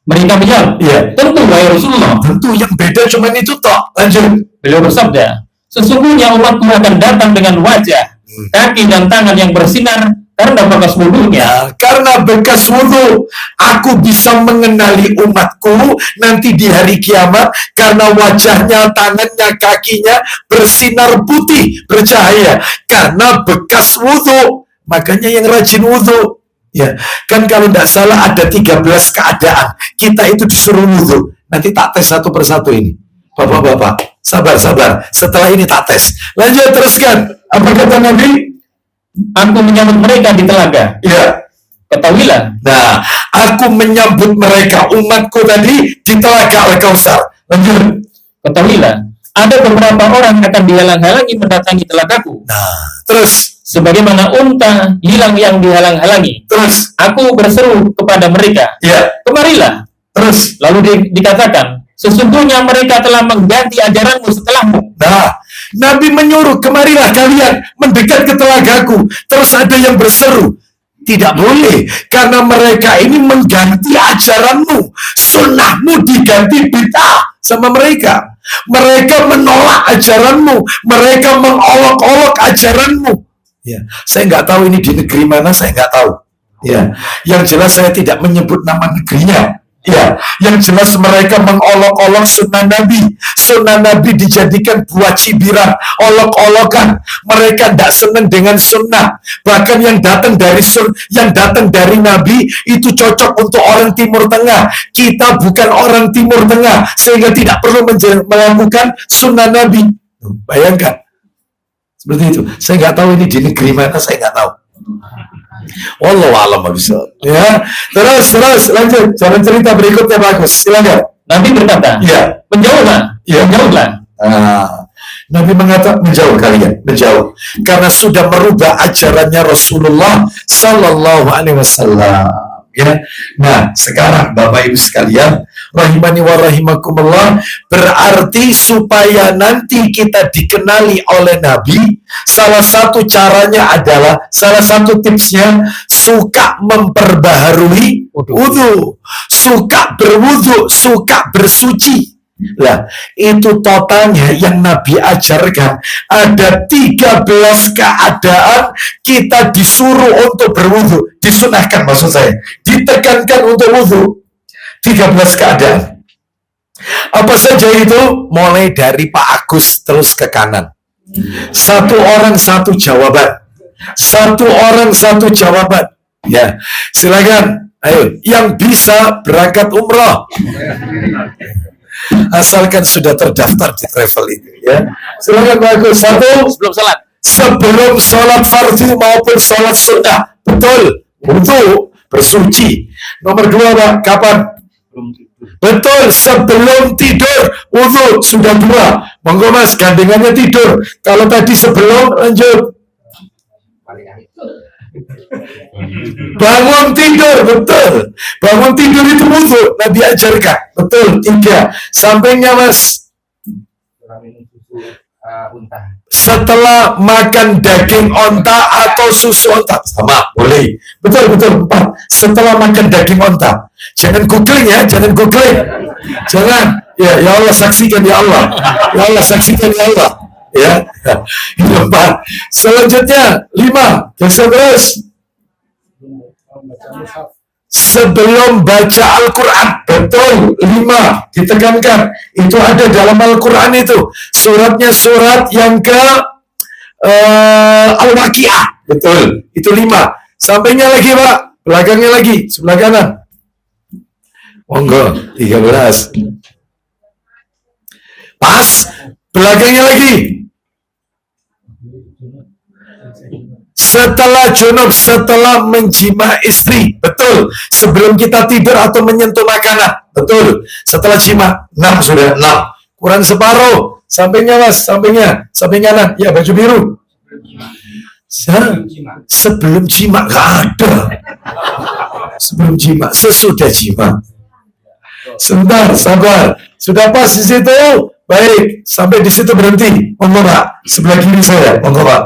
S2: Mereka menjawab,
S1: Iya.
S2: tentu wahai Rasulullah.
S1: Tentu yang beda cuma itu toh. Lanjut.
S2: Beliau bersabda, sesungguhnya umatku akan datang dengan wajah, kaki dan tangan yang bersinar karena bekas wudhunya.
S1: Ya, karena bekas wudhu, aku bisa mengenali umatku nanti di hari kiamat karena wajahnya, tangannya, kakinya bersinar putih, bercahaya karena bekas wudhu. Makanya yang rajin wudhu. Ya, kan kalau tidak salah ada 13 keadaan. Kita itu disuruh wudhu. Nanti tak tes satu persatu ini. Bapak-bapak, sabar. Setelah ini tak tes. Lanjut, teruskan. Apa kata Nabi?
S2: Aku menyambut mereka di telaga.
S1: Ya.
S2: Ketahuilah,
S1: Nah, aku menyambut mereka, umatku tadi, di telaga Al-Kautsar. Lanjut.
S2: ketahuilah, ada beberapa orang akan dihalang-halangi mendatangi telagaku.
S1: Nah, terus.
S2: Sebagaimana unta hilang yang dihalang-halangi.
S1: Terus.
S2: Aku berseru kepada mereka,
S1: Ya.
S2: kemarilah.
S1: Terus.
S2: Lalu dikatakan, sesungguhnya mereka telah mengganti ajaranmu setelahmu.
S1: Nah, Nabi menyuruh, kemarilah kalian mendekat ke telagaku. Terus ada yang berseru, tidak boleh, karena mereka ini mengganti ajaranmu. Sunnahmu diganti bid'ah sama mereka. Mereka menolak ajaranmu. Mereka mengolok-olok ajaranmu. Ya, saya nggak tahu ini di negeri mana, saya nggak tahu. Ya, yang jelas saya tidak menyebut nama negerinya. Ya, yang jelas mereka mengolok-olok sunnah Nabi. Sunnah Nabi dijadikan buah cibiran, olok-olokan. Mereka tidak senang dengan sunnah. Bahkan yang datang dari Nabi itu cocok untuk orang Timur Tengah. Kita bukan orang Timur Tengah, sehingga tidak perlu melakukan sunnah Nabi. Bayangkan. Seperti itu. Saya nggak tahu ini di negeri mana, saya nggak tahu. Wallahu a'lam bishawab. Ya, terus lanjut. Jalan cerita berikutnya bagus. Silakan.
S2: Nabi berkata,
S1: Ya.
S2: menjauhlah,
S1: Ya.
S2: menjauhlah.
S1: Nabi mengatakan menjauh kalian, menjauh, karena sudah merubah ajarannya Rasulullah Sallallahu Alaihi Wasallam. Ya, nah sekarang Bapak Ibu sekalian, rahimani wa rahimakumullah, berarti supaya nanti kita dikenali oleh Nabi, salah satu caranya adalah, salah satu tipsnya, suka memperbaharui wudhu, suka berwudhu, suka bersuci. Lah, itu totalnya yang Nabi ajarkan. Ada 13 keadaan kita disuruh untuk berwudhu. Disunahkan maksud saya. Ditekankan untuk wudhu. 13 keadaan. Apa saja itu? Mulai dari Pak Agus terus ke kanan. Satu orang satu jawaban. Satu orang satu jawaban. Ya, silakan. Ayo, yang bisa berangkat umroh. Asalkan sudah terdaftar di travel itu, ya. Silakan Pak Agus. Satu.
S2: Sebelum salat.
S1: Sebelum sholat fardu maupun sholat sunnah. Betul. Untuk bersuci. Nomor dua, Pak. Kapan? Betul, sebelum tidur wudu sudah dua. Monggo Mas, gandengannya tidur. Kalau tadi sebelum, lanjut. Bangun tidur, betul. Bangun tidur itu wudu, Nabi ajarkan. Betul, tiga. Sampingnya Mas. Setelah makan daging onta atau susu onta, sama, boleh. Betul, betul, empat. Setelah makan daging onta. Jangan googling ya, jangan googling. Jangan. Ya Allah saksikan ya Allah. Ya Allah saksikan ya Allah. Ya. Itu empat. Selanjutnya, lima. Geser terus. Sebelum baca Al-Quran. Betul, lima. Ditekankan. Itu ada dalam Al-Quran itu. Suratnya surat yang ke Al-Waqi'ah. Betul, itu lima. Sampainya lagi Pak. Belakangnya lagi, sebelah kanan. Monggo, 13. Pas. Belakangnya lagi. Setelah junub, setelah menjima istri. Betul. Sebelum kita tidur atau menyentuh makanan. Betul. Setelah jima. 6 sudah. 6. Kurang separuh. Sampingnya Mas. Sampingnya. Samping kanan. Ya, baju biru. Sebelum jima. Gak ada. Sebelum jima. Sesudah jima. Sebentar, sabar. Sudah pas di situ. Baik. Sampai di situ berhenti. Monggo Pak. Sebelah kiri saya. Monggo Pak.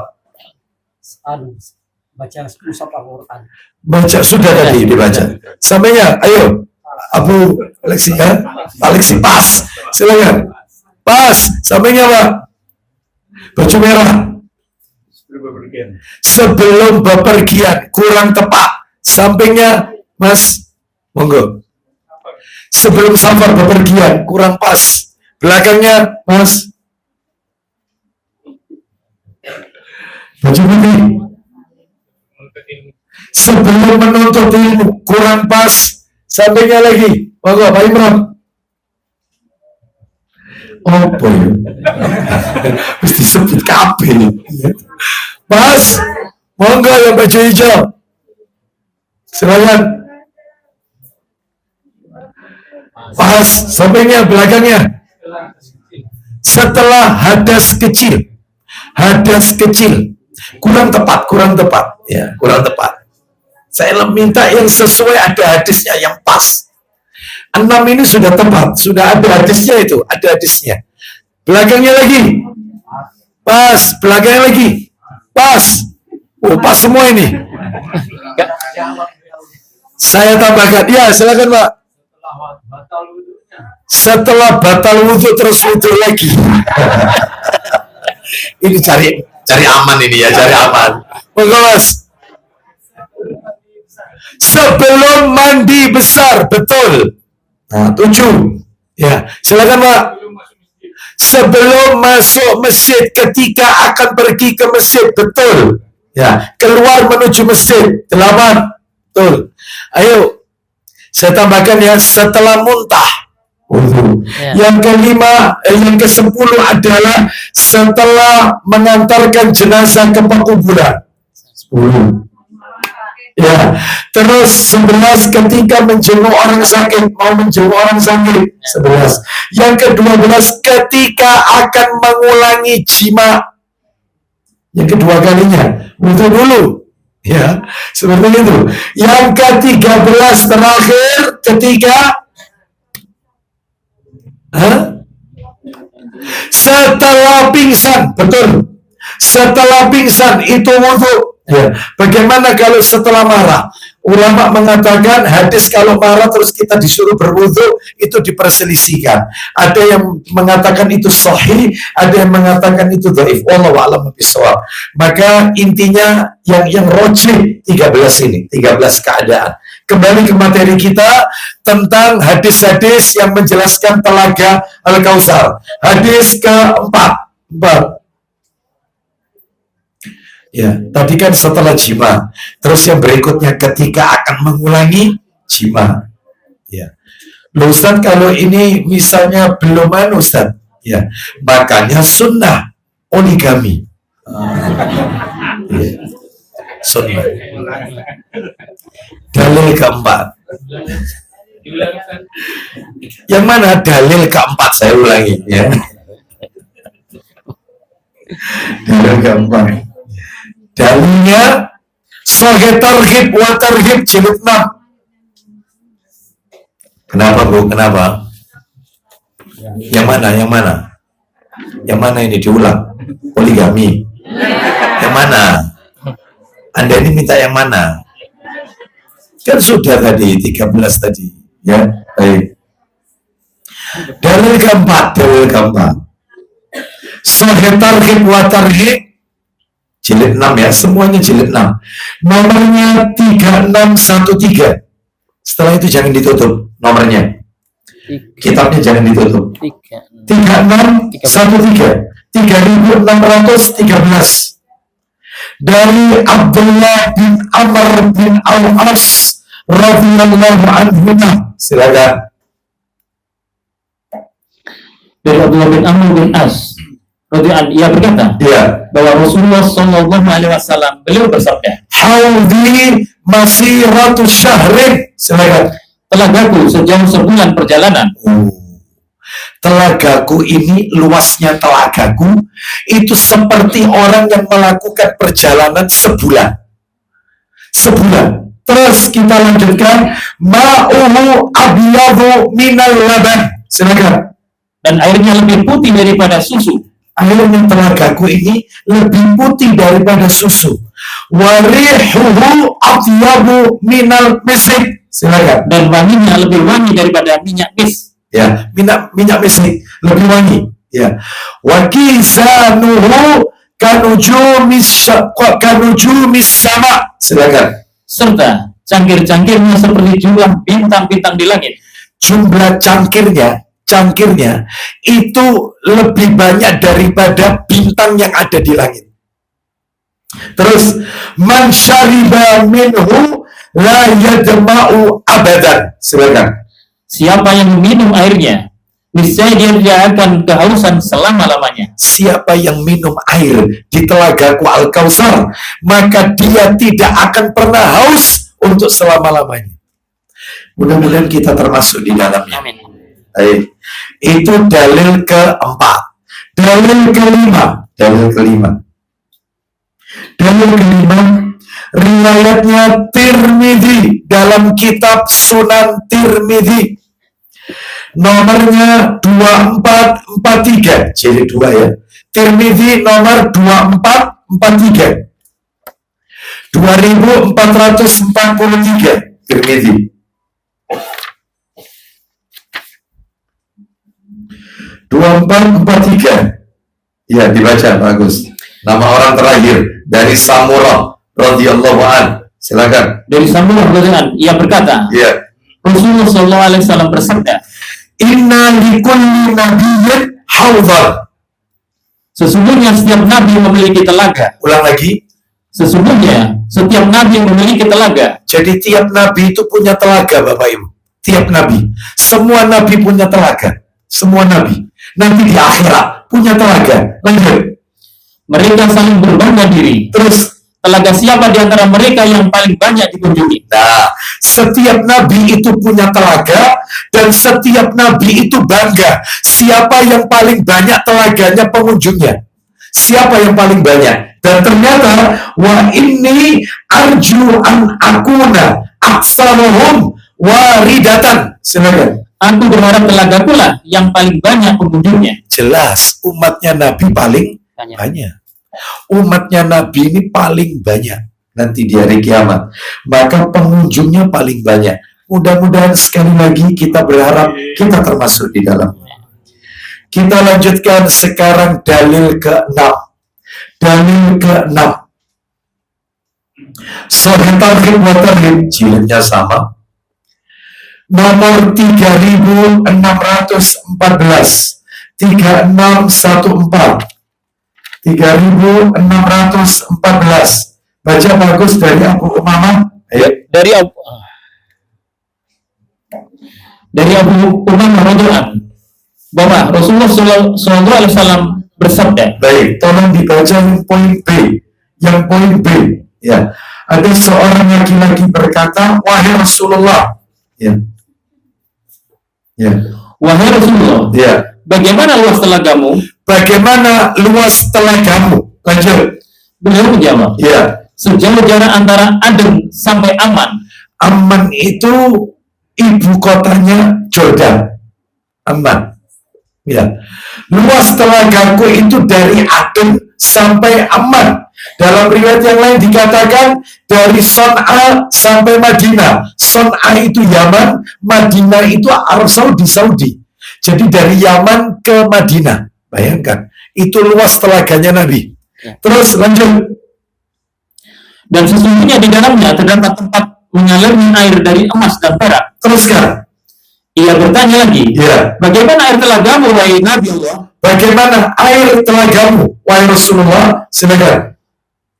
S3: Baca mushaf Al-Quran.
S1: Baca sudah tadi dibaca. Sampainya, ayo. Abu Alexi ya. Alexi pas. Silakan. Pas. Sampainya Pak. Baju merah. Sebelum bepergian. Kurang tepat. Sampingnya Mas. Monggo. Sebelum safar bepergian. Kurang pas. Belakangnya Mas. Baju putih. Sebelum menuntut ilmu. Kurang pas. Sampingnya lagi. Monggo Pak Imran. Oh boy. Mesti sebut kabeh. Pas. Monggo yang baju hijau. Silakan. Pas. Sampingnya, belakangnya. Setelah hadas kecil. Hadas kecil. Kurang tepat, ya, kurang tepat. Saya minta yang sesuai, ada hadisnya yang pas. 6 ini sudah tepat, sudah ada hadisnya itu, ada hadisnya. Belakangnya lagi, pas. Belakangnya lagi, pas. Oh, pas semua ini. Saya tambahkan, ya silakan Pak. Setelah batal wudhu terus wudhu lagi. Ini cari aman ini ya, cari aman. Monggo Mas. Sebelum mandi besar, betul. Nah, 7. Ya, silakan Pak. Sebelum masuk masjid, ketika akan pergi ke masjid, betul. Ya, keluar menuju masjid, 8. Betul. Ayo, saya tambahkan ya, setelah muntah. Yang kelima, yang ke-10 adalah setelah mengantarkan jenazah ke pekuburan. 10. Ya, terus 11 ketika menjenguk orang sakit, mau menjenguk orang sakit. 11. Yang ke-12 ketika akan mengulangi jima. Yang kedua kalinya, wudu dulu. Ya, seperti itu. Yang ke-13 terakhir ketika setelah pingsan, betul. Setelah pingsan itu wudu. Ya. Bagaimana kalau setelah marah? Ulama mengatakan hadis kalau marah terus kita disuruh berwudu itu diperselisihkan. Ada yang mengatakan itu sahih, ada yang mengatakan itu dhaif. Wallahu a'lam bishawab. Maka intinya yang rojih 13 ini, 13 keadaan. kembali ke materi kita tentang hadis-hadis yang menjelaskan telaga Al-Kautsar. Hadis keempat. Ya, tadi kan setelah jima. Terus yang berikutnya ketika akan mengulangi jima. Ya. Loh Ustaz, kalau ini misalnya belum Ustaz, ya, makanya sunnah poligami. Ya. Sunnah. Dalil keempat. Yang mana dalil keempat? Saya ulangi ya. Dalil keempat. Dalilnya Sahih Targhib wa Tarhib jilid 6. Kenapa bro? Kenapa? Yang mana? Yang mana? Yang mana ini diulang? Poligami. Yang mana? Anda ini minta yang mana? Kan sudah tadi 13 tadi, ya. Baik. Dalil keempat. Sahih Targhib wa Tarhib jilid 6 ya, semuanya jilid 6. Nomornya 3613. Setelah itu jangan ditutup nomornya. Kitabnya jangan ditutup. 3613. 3613. Dari Abdullah bin Amr bin Al-As radhiyallahu anhu. Silakan.
S2: Dari Abdullah bin Amr bin As radhiyallahu, ia berkata, bahwa Rasulullah sallallahu alaihi wasallam beliau bersabda,
S1: "Haudhi masiratu syahrin." Silakan.
S2: Telagaku sejauh sebulan perjalanan.
S1: Telagaku ini, luasnya telagaku itu seperti orang yang melakukan perjalanan sebulan. Terus kita lanjutkan, ma'uhu abyadu minal laban. Silakan.
S2: Dan airnya lebih putih daripada susu.
S1: Airnya telagaku ini lebih putih daripada susu. Warihuhu abyadu minal misik. Silakan.
S2: Dan wanginya lebih wangi daripada minyak mis.
S1: Ya, minyak misik lebih wangi. Ya. Wa kisanuhu kanujumis sama. Silakan.
S2: Serta cangkir-cangkirnya seperti jumlah bintang-bintang di langit.
S1: Jumlah cangkirnya itu lebih banyak daripada bintang yang ada di langit. Terus man syariba minhu la yadma'u abadan. Silakan.
S2: Siapa yang minum airnya, niscaya dia tidak akan kehausan selama-lamanya.
S1: Siapa yang minum air di telagaku Al-Kautsar, maka dia tidak akan pernah haus untuk selama-lamanya. Mudah-mudahan kita termasuk di dalamnya.
S2: Amin.
S1: Baik. Itu dalil keempat. Dalil kelima. Riwayatnya Tirmidzi dalam kitab Sunan Tirmidzi. Nomornya 2443. Jilid 2 ya. Tirmidzi nomor 2443. 2443 Tirmidzi. 2443. Ya, dibaca bagus. Nama orang terakhir dari Samurah radhiyallahu an. Silakan.
S2: Dari Samurah radhiyallahu an, ia berkata,
S1: Iya.
S2: Rasulullah sallallahu alaihi wasallam bersabda,
S1: Inna likulli nabiyyin hawdhan.
S2: sesungguhnya setiap nabi memiliki telaga.
S1: Ulang lagi.
S2: Sesungguhnya setiap nabi memiliki telaga.
S1: Jadi tiap nabi itu punya telaga, Bapak Ibu. Tiap nabi. Semua nabi punya telaga. Semua nabi. Nanti di akhirat punya telaga. Lanjut.
S2: Mereka saling berbangga diri.
S1: Terus.
S2: Telaga siapa di antara mereka yang paling banyak dikunjungi?
S1: Nah, setiap nabi itu punya telaga dan setiap nabi itu bangga. Siapa yang paling banyak telaganya pengunjungnya? Siapa yang paling banyak? Dan ternyata wa inni arju an akuna aksaruhum waridatan. Silakan.
S2: Aku berharap telagaku lah yang paling banyak pengunjungnya.
S1: Jelas umatnya Nabi paling banyak. Umatnya Nabi ini paling banyak nanti di hari kiamat, maka pengunjungnya paling banyak. Mudah-mudahan sekali lagi kita berharap kita termasuk di dalamnya. Kita lanjutkan sekarang dalil ke-6. Dalil ke-6. Sahih Targhib wa Tarhib, jilidnya sama, nomor 3614, 3614, 3614. Baca bagus dari Abu Umamah. Ayo.
S2: Dari Abu Umamah radhiyallahu bahwa Rasulullah Shallallahu Alaihi Wasallam bersabda.
S1: Baik, tolong dibaca yang poin B. Yang poin B, ya. Ada seorang laki-laki berkata, wahai Rasulullah, ya, ya,
S2: wahai Rasulullah,
S1: ya.
S2: Bagaimana luas telagamu?
S1: Bagaimana luas telagamu? Lanjut.
S2: Beliau menjawab,
S1: Ya.
S2: Sejauh jarak antara Aden sampai Amman.
S1: Amman itu ibu kotanya Jordan. Amman. Ya. Luas telagaku itu dari Aden sampai Amman. Dalam riwayat yang lain dikatakan dari Son'a sampai Madinah. Son'a itu Yaman, Madinah itu Arab Saudi. Jadi dari Yaman ke Madinah. Bayangkan, itu luas telaganya Nabi. Terus lanjut.
S2: Dan sesungguhnya di dalamnya terdapat tempat mengalirnya air dari emas dan perak.
S1: Teruskan.
S2: Ia bertanya lagi,
S1: Ya.
S2: Bagaimana air telagamu, wahai Nabi Allah?
S1: Bagaimana air telagamu, wahai Rasulullah? Silakan.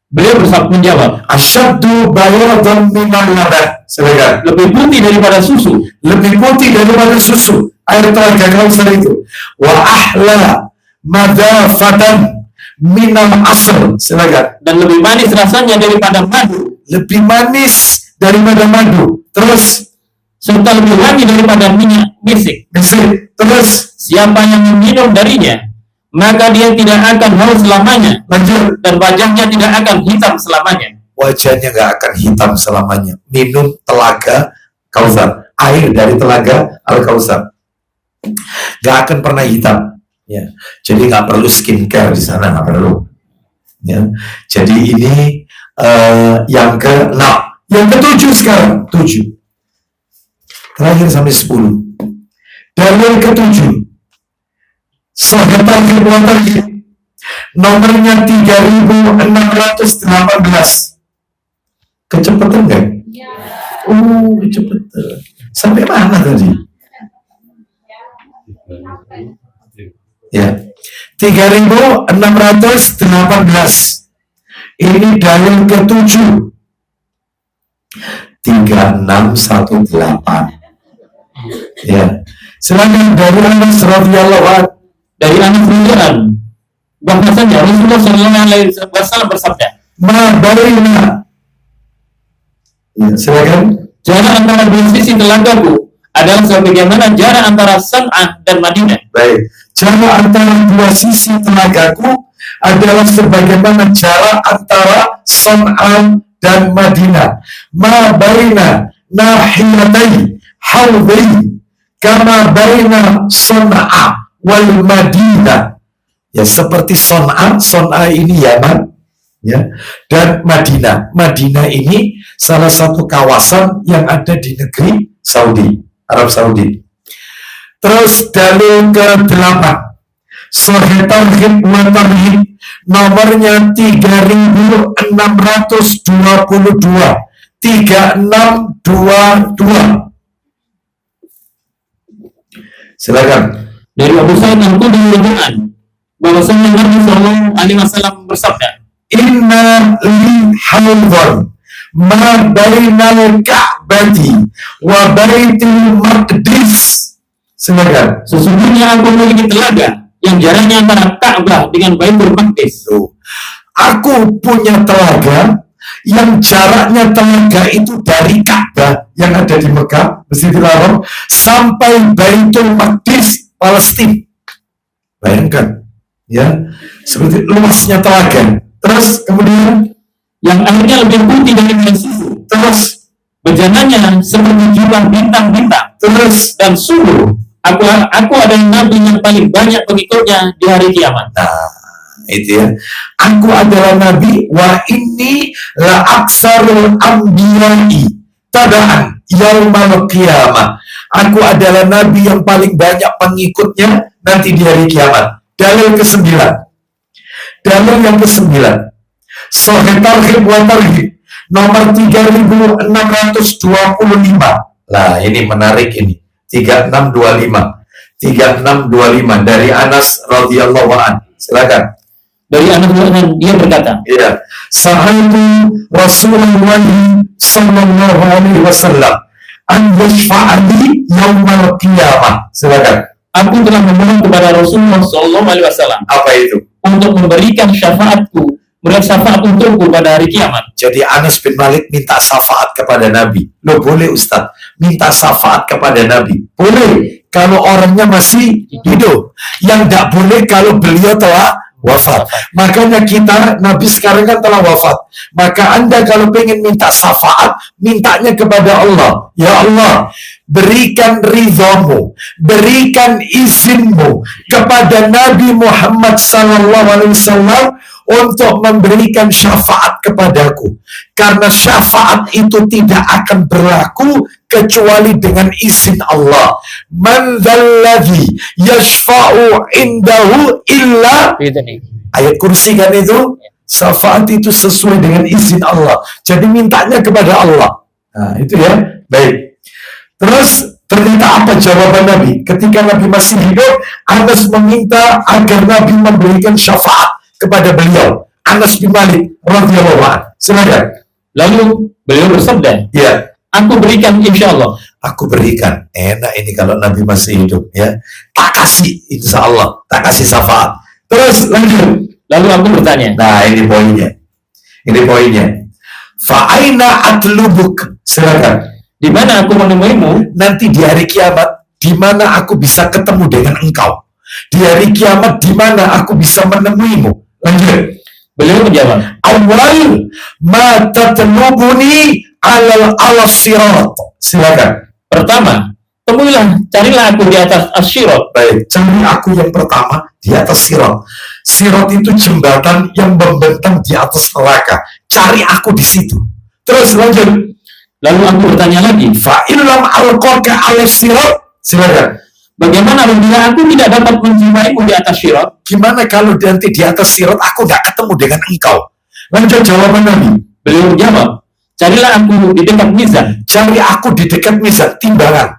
S2: Beliau menjawab,
S1: Asyaddu bayadan minal laban. Silakan.
S2: lebih putih daripada susu.
S1: Lebih putih daripada susu. Air telaga Kausar itu. Wa ahla madafatan minal asal. Silakan.
S2: Dan lebih manis rasanya daripada madu.
S1: Lebih manis daripada madu. Terus.
S2: Serta lebih wangi daripada minyak misik.
S1: Terus.
S2: Siapa yang meminum darinya, maka dia tidak akan haus selamanya.
S1: Lanjut.
S2: Dan wajahnya tidak akan hitam selamanya.
S1: Wajahnya nggak akan hitam selamanya. Minum telaga Kausar. Air dari telaga Al-Kausar. Nggak akan pernah hitam. Ya. Jadi nggak perlu skincare di sana, nggak perlu. Ya. Jadi ini yang ke-6. Yang ke-7 sekarang. 7. Terakhir sampai 10. Dalil ke-7. Sahih Targhib wa Tarhib. Nomornya 3618. Kecepatan nggak? Ya. Kecepatan. Sampai mana tadi? Ya. 3618. Ini dalil ke-7. 3618. Ya. Silakan dari Anas radhiyallahu anhu.
S2: Dari Anas radhiyallahu bahwasanya Rasulullah sallallahu alaihi wasallam bersabda,
S1: Ma baina. Ya, silakan.
S2: Jarak antara dua sisi telagaku adalah sebagaimana jarak antara San'ah dan Madinah.
S1: Baik. Jarak antara dua sisi telagaku adalah sebagaimana jarak antara San'ah dan Madinah. Ma baina nahiyatai hawdai kama baina San'ah wal Madinah. Ya, seperti Son'a ini Yaman, ya, dan Madinah. Madinah ini salah satu kawasan yang ada di negeri Saudi, Arab Saudi. Terus dalil ke-8. Sahih Targhib wa Tarhib, nomornya 3622. 3622. Silakan.
S2: Dari Abu Sa'id Al-Khudri radhiyallahu bahwasanya Nabi sallallahu alaihi wasallam bersabda,
S1: Inna li hawdhan ma bainal Ka'bati wa baitil Maqdis. Silakan.
S2: Sesungguhnya aku memiliki telaga yang jaraknya antara Ka'bah dengan Baitul Maqdis.
S1: Aku punya telaga yang jaraknya telaga itu dari Ka'bah yang ada di Mekah, Masjidil Haram, sampai Baitul Maqdis, Palestina. Bayangkan. Ya, seperti luasnya telaga. Terus kemudian
S2: yang akhirnya lebih putih dari susu.
S1: Terus
S2: bejananya seperti jumlah bintang-bintang.
S1: Terus
S2: dan sungguh aku adalah nabi yang paling banyak pengikutnya di hari kiamat.
S1: Nah, itu ya. Aku adalah nabi wa inni la aksarul anbiya'i taba'an yaumal qiyamah. Aku adalah nabi yang paling banyak pengikutnya nanti di hari kiamat. Dalil ke-9. Dalil yang ke-9. Sahih Targhib wa Tarhib, nomor 3625. Lah, ini menarik ini. 3625 dari Anas radhiyallahu anhu. Silakan.
S2: Dari Anas dia berkata,
S1: Iya. Sa'altu Rasulullah sallallahu alaihi wasallam an yashfa'ali yaumal qiyamah. Silakan.
S2: aku telah memohon kepada Rasulullah sallallahu alaihi wasallam
S1: Apa itu?
S2: untuk memberikan syafaat untukku pada hari kiamat.
S1: Jadi Anas bin Malik minta syafaat kepada Nabi. Loh, boleh Ustaz, minta syafaat kepada Nabi. Boleh kalau orangnya masih hidup. Yang tidak boleh kalau beliau telah wafat. Makanya kita, Nabi sekarang kan telah wafat. Maka Anda kalau pengen minta syafaat, mintanya kepada Allah. Ya Allah, berikan ridhamu, berikan izinmu kepada Nabi Muhammad SAW untuk memberikan syafaat kepadaku. Karena syafaat itu tidak akan berlaku kecuali dengan izin Allah. Man dzalladzi yashfa'u indahu illa, ayat kursi kan itu, syafaat itu sesuai dengan izin Allah. Jadi mintanya kepada Allah. Nah, itu ya. Baik. Terus ternyata apa jawaban Nabi? Ketika Nabi masih hidup, Anas meminta agar Nabi memberikan syafaat kepada beliau. Anas bin Malik radhiyallahu anhu. Silakan.
S2: Lalu beliau bersabda,
S1: Ya,
S2: aku berikan insya Allah.
S1: aku berikan. Enak ini kalau Nabi masih hidup, ya. Tak kasih, insya Allah. Tak kasih syafaat. Terus lanjut.
S2: Lalu aku bertanya,
S1: Nah, ini poinnya. Ini poinnya. Fa'aina atlubuk. Silakan.
S2: di mana aku menemuimu?
S1: Nanti di hari kiamat, di mana aku bisa ketemu dengan engkau? Di hari kiamat, di mana aku bisa menemuimu? Lanjut.
S2: Beliau menjawab,
S1: Awal ma tatlubuni alal sirat. Silakan.
S2: pertama, carilah aku di atas asyirat.
S1: Baik, cari aku yang pertama di atas sirat. Sirat itu jembatan yang membentang di atas neraka. Cari aku di situ. Terus lanjut.
S2: Lalu aku bertanya lagi,
S1: Fa illam alqaka ala sirat. Silakan.
S2: bagaimana apabila aku tidak dapat menjumaimu di atas syirat?
S1: Gimana kalau nanti di atas sirat aku nggak ketemu dengan engkau? Lanjut jawaban Nabi.
S2: Beliau menjawab, carilah aku di dekat mizan.
S1: Cari aku di dekat mizan timbangan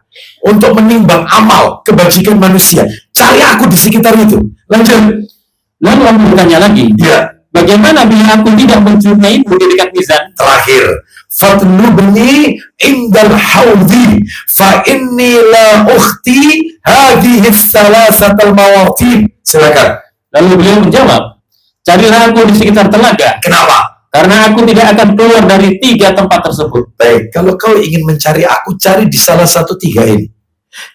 S1: untuk menimbang amal kebajikan manusia. Cari aku di sekitar itu. Lanjut.
S2: Lalu aku bertanya lagi,
S1: Ya,
S2: bagaimana bila aku tidak menjumaimu di dekat mizan?
S1: terakhir. Fatlubni indal haudhi fa inni la ukhti hadhihi salasatal mawatin. Silakan.
S2: Lalu beliau menjawab, carilah aku di sekitar telaga,
S1: Kenapa?
S2: karena aku tidak akan keluar dari 3 tempat tersebut.
S1: Baik, kalau kau ingin mencari aku, cari di salah satu 3 ini.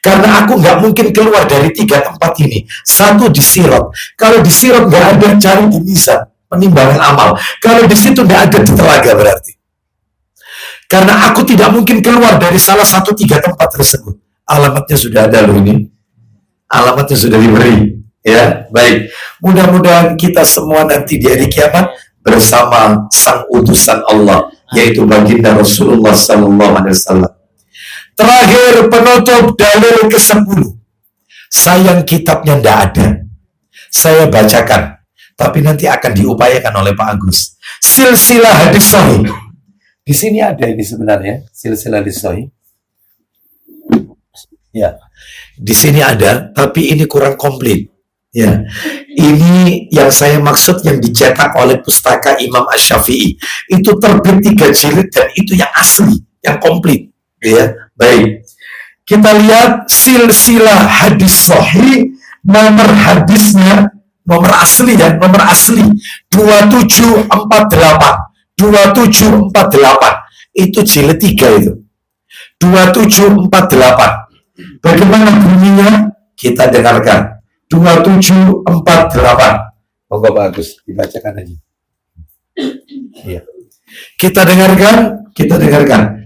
S1: Karena aku nggak mungkin keluar dari 3 tempat ini. Satu di sirat. Kalau di sirat nggak ada, cari di mizan, penimbangan amal. Kalau di situ nggak ada, di telaga berarti. Karena aku tidak mungkin keluar dari salah satu 3 tempat tersebut. Alamatnya sudah ada loh ini. Alamatnya sudah diberi. Ya, baik. Mudah-mudahan kita semua nanti di hari kiamat bersama sang utusan Allah, yaitu baginda Rasulullah SAW. Terakhir penutup dalil ke-10. Sayang kitabnya tidak ada. Saya bacakan, tapi nanti akan diupayakan oleh Pak Agus. Silsilah hadis sahih. Di sini ada ini sebenarnya, silsilah hadis sahih. Ya, di sini ada, tapi ini kurang komplit. Ya, ini yang saya maksud yang dicetak oleh pustaka Imam Asy-Syafi'i. Itu terbit 3 jilid dan itu yang asli, yang komplit. Ya, baik. Kita lihat silsilah hadis sahih, nomor hadisnya, nomor asli ya, nomor asli 2748. 2748 itu jilid 3 itu. 2748. Bagaimana bunyinya? Kita dengarkan. 2748. Monggo Pak Agus, dibacakan aja. Iya. Kita dengarkan,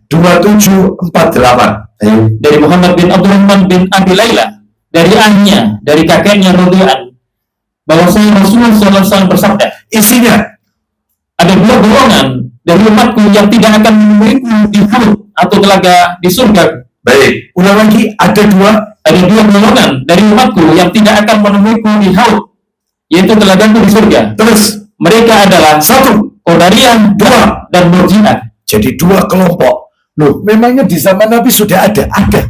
S1: 2748. Ayo.
S2: Dari Muhammad bin Abdurrahman bin Abi Layla, dari ayahnya, dari kakeknya radhiyallahu bahwasanya Rasulullah SAW bersabda,
S1: Isinya,
S2: ada 2 golongan dari umatku yang tidak akan menemuiku di haud atau telaga di surga.
S1: baik. Ulang lagi, ada 2.
S2: Ada 2 golongan dari umatku yang tidak akan menemuiku di haud, yaitu telagaku di surga.
S1: Terus,
S2: Mereka adalah 1, Qadariyah, 2, dan Murji'ah.
S1: Jadi dua kelompok. Loh, memangnya di zaman Nabi sudah ada? Ada.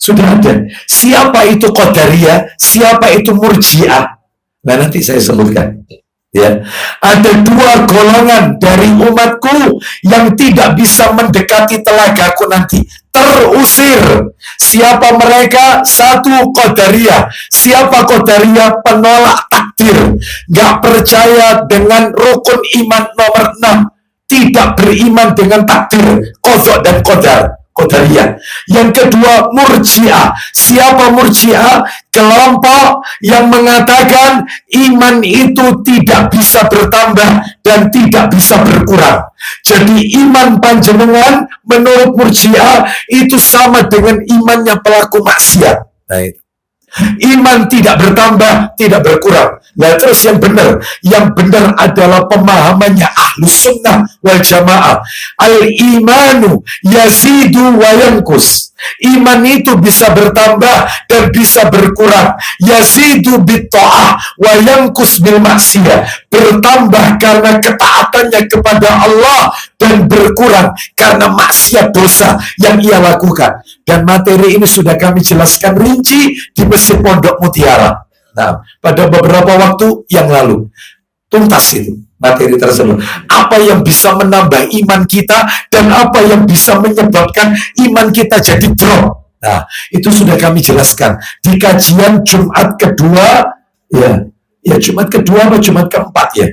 S1: Sudah ada. Siapa itu Qadariyah? Siapa itu Murji'ah? Nah, nanti saya sebutkan. Ya, ada dua golongan dari umatku yang tidak bisa mendekati telagaku nanti. Terusir. Siapa mereka? Satu, Qadariyah. Siapa Qadariyah? Penolak takdir. Gak percaya dengan rukun iman nomor 6. Tidak beriman dengan takdir, qadha dan qadar, Qadariyah. Yang kedua, Murji'ah. Siapa Murji'ah? Kelompok yang mengatakan iman itu tidak bisa bertambah dan tidak bisa berkurang. Jadi iman panjenengan menurut Murji'ah itu sama dengan imannya pelaku maksiat. Nah, itu. Iman tidak bertambah, tidak berkurang. Nah, terus yang benar adalah pemahamannya Ahlus Sunnah wal Jamaah. Al-imanu yazidu wa yankus. Iman itu bisa bertambah dan bisa berkurang. Yazidu bitta'ah wa yankus bil maksiyah. Bertambah karena ketaatannya kepada Allah dan berkurang karena maksiat dosa yang ia lakukan. Dan materi ini sudah kami jelaskan rinci di Masjid Pondok Mutiara. Nah, pada beberapa waktu yang lalu. Tuntas itu materi tersebut. Apa yang bisa menambah iman kita dan apa yang bisa menyebabkan iman kita jadi drop. Nah, itu sudah kami jelaskan di kajian Jumat kedua, ya Jumat kedua atau Jumat keempat ya.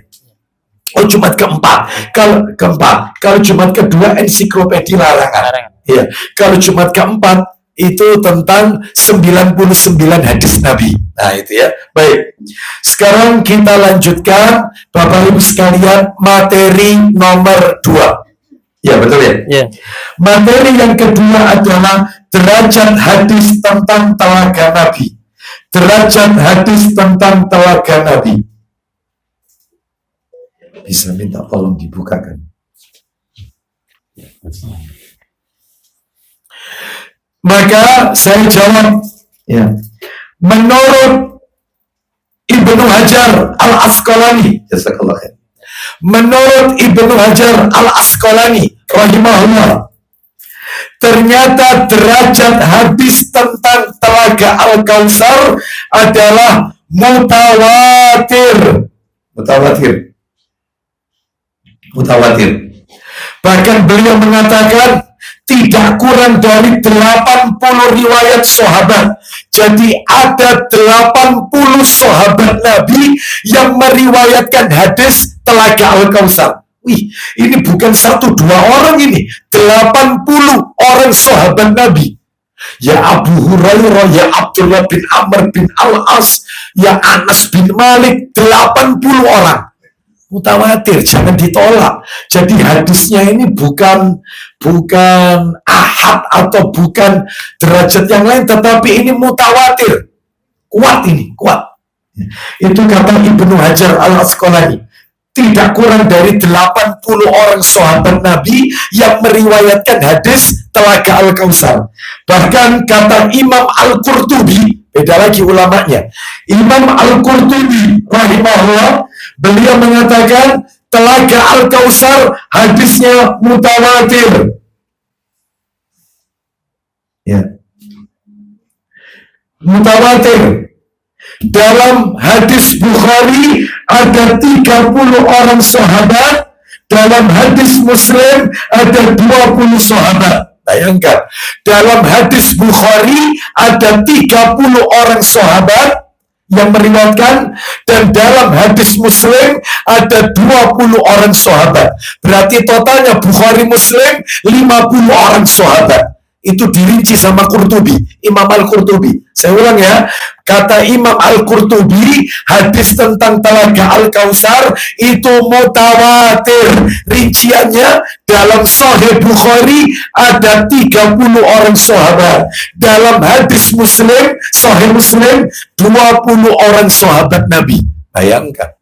S1: Oh, Jumat keempat. Kalau Jumat kedua ensiklopedia larangan. Ya, kalau Jumat keempat itu tentang 99 hadis Nabi. Nah, itu ya. Baik. Sekarang kita lanjutkan Bapak Ibu sekalian materi nomor 2. Ya, betul ya? Yeah. Materi yang kedua adalah derajat hadis tentang telaga Nabi. Derajat hadis tentang telaga Nabi. Bisa minta tolong dibukakan. Maka saya jawab, ya. Menurut Ibnu Hajar Al-Asqalani, menurut Ibnu Hajar Al-Asqalani rahimahullah, ternyata derajat hadis tentang telaga Al-Kautsar adalah mutawatir. Bahkan beliau mengatakan tidak kurang dari 80 riwayat sahabat. Jadi ada 80 sahabat Nabi yang meriwayatkan hadis telaga Al-Kautsar. Wih, ini bukan 1-2 orang ini. 80 orang sahabat Nabi. Ya Abu Hurairah, ya Abdullah bin Amr bin Al-As, ya Anas bin Malik, 80 orang. Mutawatir, jangan ditolak. Jadi hadisnya ini bukan ahad atau bukan derajat yang lain, tetapi ini mutawatir. Kuat ini, kuat. Itu kata Ibnu Hajar Al-Asqalani. Tidak kurang dari 80 orang sahabat Nabi yang meriwayatkan hadis telaga Al-Kautsar. Bahkan kata Imam Al-Qurtubi, beda lagi ulamanya. Imam Al-Qurtubi rahimahullah, beliau mengatakan telaga Al-Kautsar hadisnya mutawatir. Ya. Mutawatir. Dalam hadis Bukhari ada 30 orang sahabat, dalam hadis Muslim ada 20 sahabat. Bayangkan, dalam hadis Bukhari ada 30 orang sahabat yang meriwayatkan, dan dalam hadis Muslim ada 20 orang sahabat. Berarti totalnya Bukhari Muslim 50 orang sahabat. Itu dirinci sama Qurtubi, Imam Al-Qurtubi. Saya ulang ya, kata Imam Al-Qurtubi, hadis tentang telaga Al-Kautsar itu mutawatir. Rinciannya, dalam Sahih Bukhari ada 30 orang sahabat. Dalam hadis Muslim, Sahih Muslim, 20 orang sahabat Nabi. Bayangkan.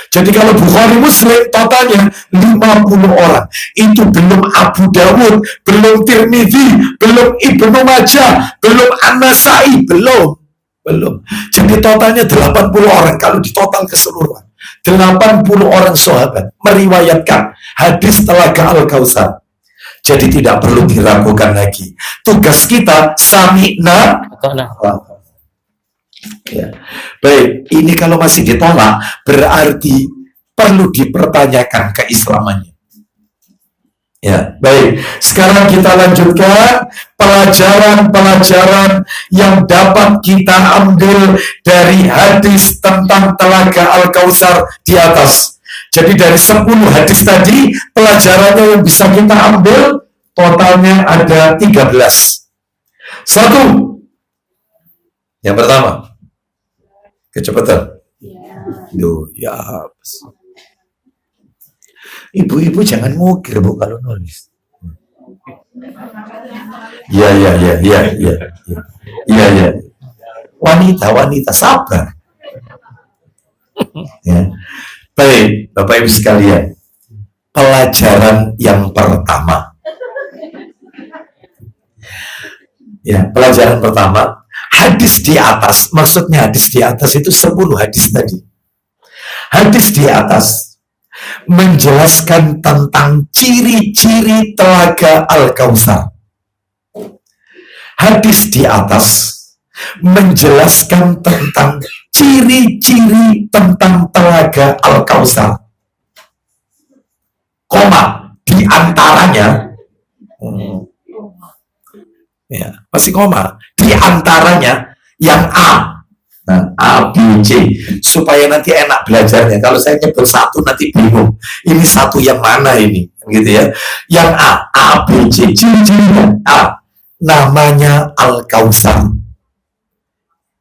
S1: Jadi kalau Bukhari Muslim totalnya 50 orang. Itu belum Abu Dawud, belum Tirmidzi, belum Ibnu Majah, belum An-Nasai, belum. Jadi totalnya 80 orang kalau ditotal keseluruhan. 80 orang sahabat meriwayatkan hadis Telaga Al-Kautsar. Jadi tidak perlu diragukan lagi. Tugas kita sami'na ya. Baik, ini kalau masih ditolak berarti perlu dipertanyakan keislamannya. Ya, baik. Sekarang kita lanjutkan pelajaran-pelajaran yang dapat kita ambil dari hadis tentang Telaga Al-Kautsar di atas. Jadi dari 10 hadis tadi, pelajarannya yang bisa kita ambil totalnya ada 13. Satu. Yang pertama. Kecepatan. Duh, ya. Ibu-ibu jangan ngukir Bu kalau nulis. Ya. Wanita sabar. Ya. Baik, Bapak Ibu sekalian. Pelajaran yang pertama. Ya, pelajaran pertama, hadis di atas, maksudnya hadis di atas itu 10 hadis tadi. Hadis di atas menjelaskan tentang ciri-ciri Telaga Al-Kautsar. Hadis di atas menjelaskan tentang ciri-ciri tentang Telaga Al-Kautsar. Koma, di antaranya ya, masih koma, di antaranya yang A. Nah, A, B, C, supaya nanti enak belajarnya. Kalau saya nyebut satu nanti bingung. Ini satu yang mana ini, gitu ya? Yang A, B, C, ciri-cirinya A, namanya Al-Kautsar.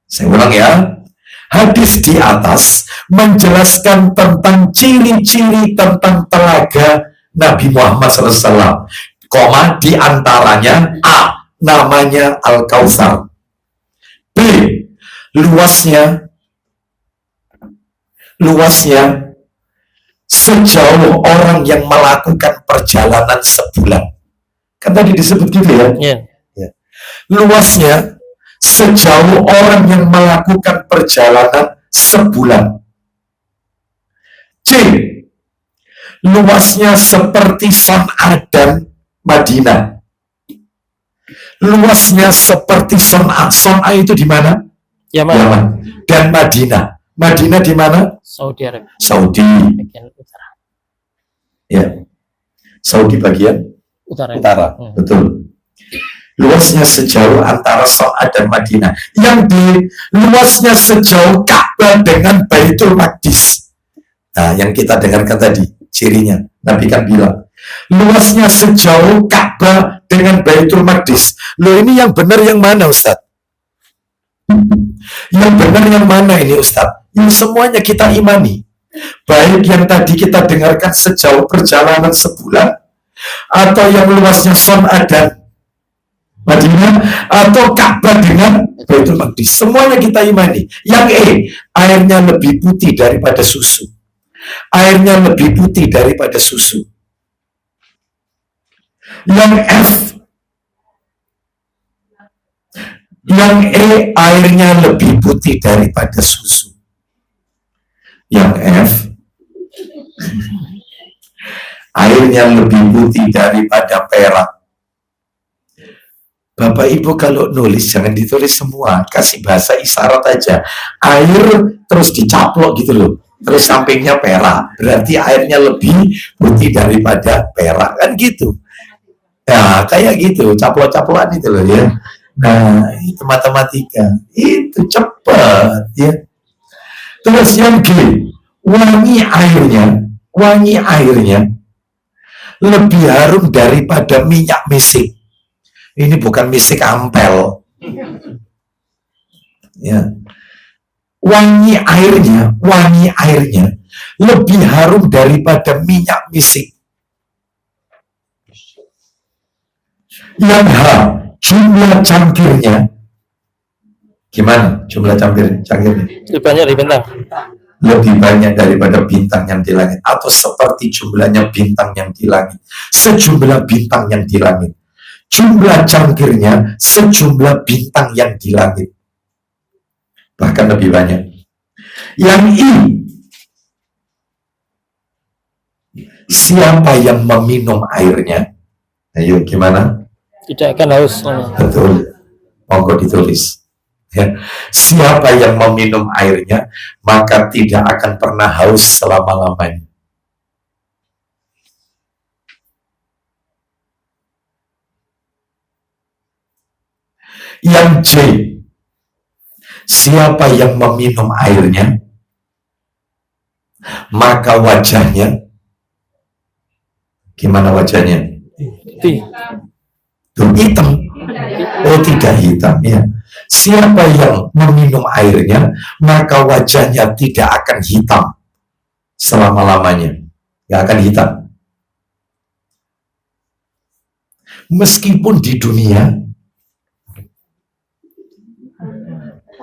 S1: Saya ulang ya. Hadis di atas menjelaskan tentang ciri-ciri tentang Telaga Nabi Muhammad SAW. Koma, di antaranya A, namanya Al-Kautsar. B, luasnya sejauh orang yang melakukan perjalanan sebulan. Kan tadi disebut gitu ya? Yeah. Luasnya sejauh orang yang melakukan perjalanan sebulan. C, luasnya seperti Son'a dan Madinah. Luasnya seperti Son'a. Son'a itu di mana? Yaman. Dan Madinah. Madinah di mana?
S2: Saudi Arabia.
S1: Saudi.
S2: Bagian utara.
S1: Ya. Saudi bagian utara. Betul. Luasnya sejauh antara Son'a dan Madinah. Yang di luasnya sejauh Ka'bah dengan Baitul Maqdis. Nah, yang kita dengarkan tadi cirinya. Nabi kan bilang, luasnya sejauh Ka'bah dengan Baitul Maqdis. Loh, ini yang benar yang mana, Ustaz? Yang benar yang mana ini, Ustaz? Ini semuanya kita imani. Baik yang tadi kita dengarkan sejauh perjalanan sebulan, atau yang luasnya Son'a dan Madinah, atau Ka'bah dengan Baitul Maqdis. Semuanya kita imani. Yang E, airnya lebih putih daripada susu. Airnya lebih putih daripada susu. Yang F, yang E, airnya lebih putih daripada susu. Yang F, airnya lebih putih daripada perak. Bapak Ibu kalau nulis jangan ditulis semua, kasih bahasa isyarat aja. Air terus dicaplok gitu loh. Terus sampingnya perak, berarti airnya lebih putih daripada perak, kan gitu. Nah, kayak gitu, caplok-caplokan itu loh ya. Nah, itu matematika. Itu cepat ya. Terus yang G, wangi airnya lebih harum daripada minyak misik. Ini bukan misik ampel. Ya. Wangi airnya lebih harum daripada minyak misik. Yang H, jumlah cangkirnya. Gimana jumlah cangkirnya?
S2: Lebih banyak dari bintang.
S1: Lebih banyak daripada bintang yang di langit. Atau seperti jumlahnya bintang yang di langit. Sejumlah bintang yang di langit. Jumlah cangkirnya sejumlah bintang yang di langit. Bahkan lebih banyak. Yang I, Siapa yang meminum airnya? Ayo, gimana?
S2: Tidak akan haus.
S1: Betul. Monggo ditulis. Ya. Siapa yang meminum airnya, maka tidak akan pernah haus selama-lamanya. Yang C, siapa yang meminum airnya, maka wajahnya, gimana wajahnya? Tuh, hitam. Oh, tidak hitam, ya. Siapa yang meminum airnya, maka wajahnya tidak akan hitam selama-lamanya. Tidak akan hitam. Meskipun di dunia,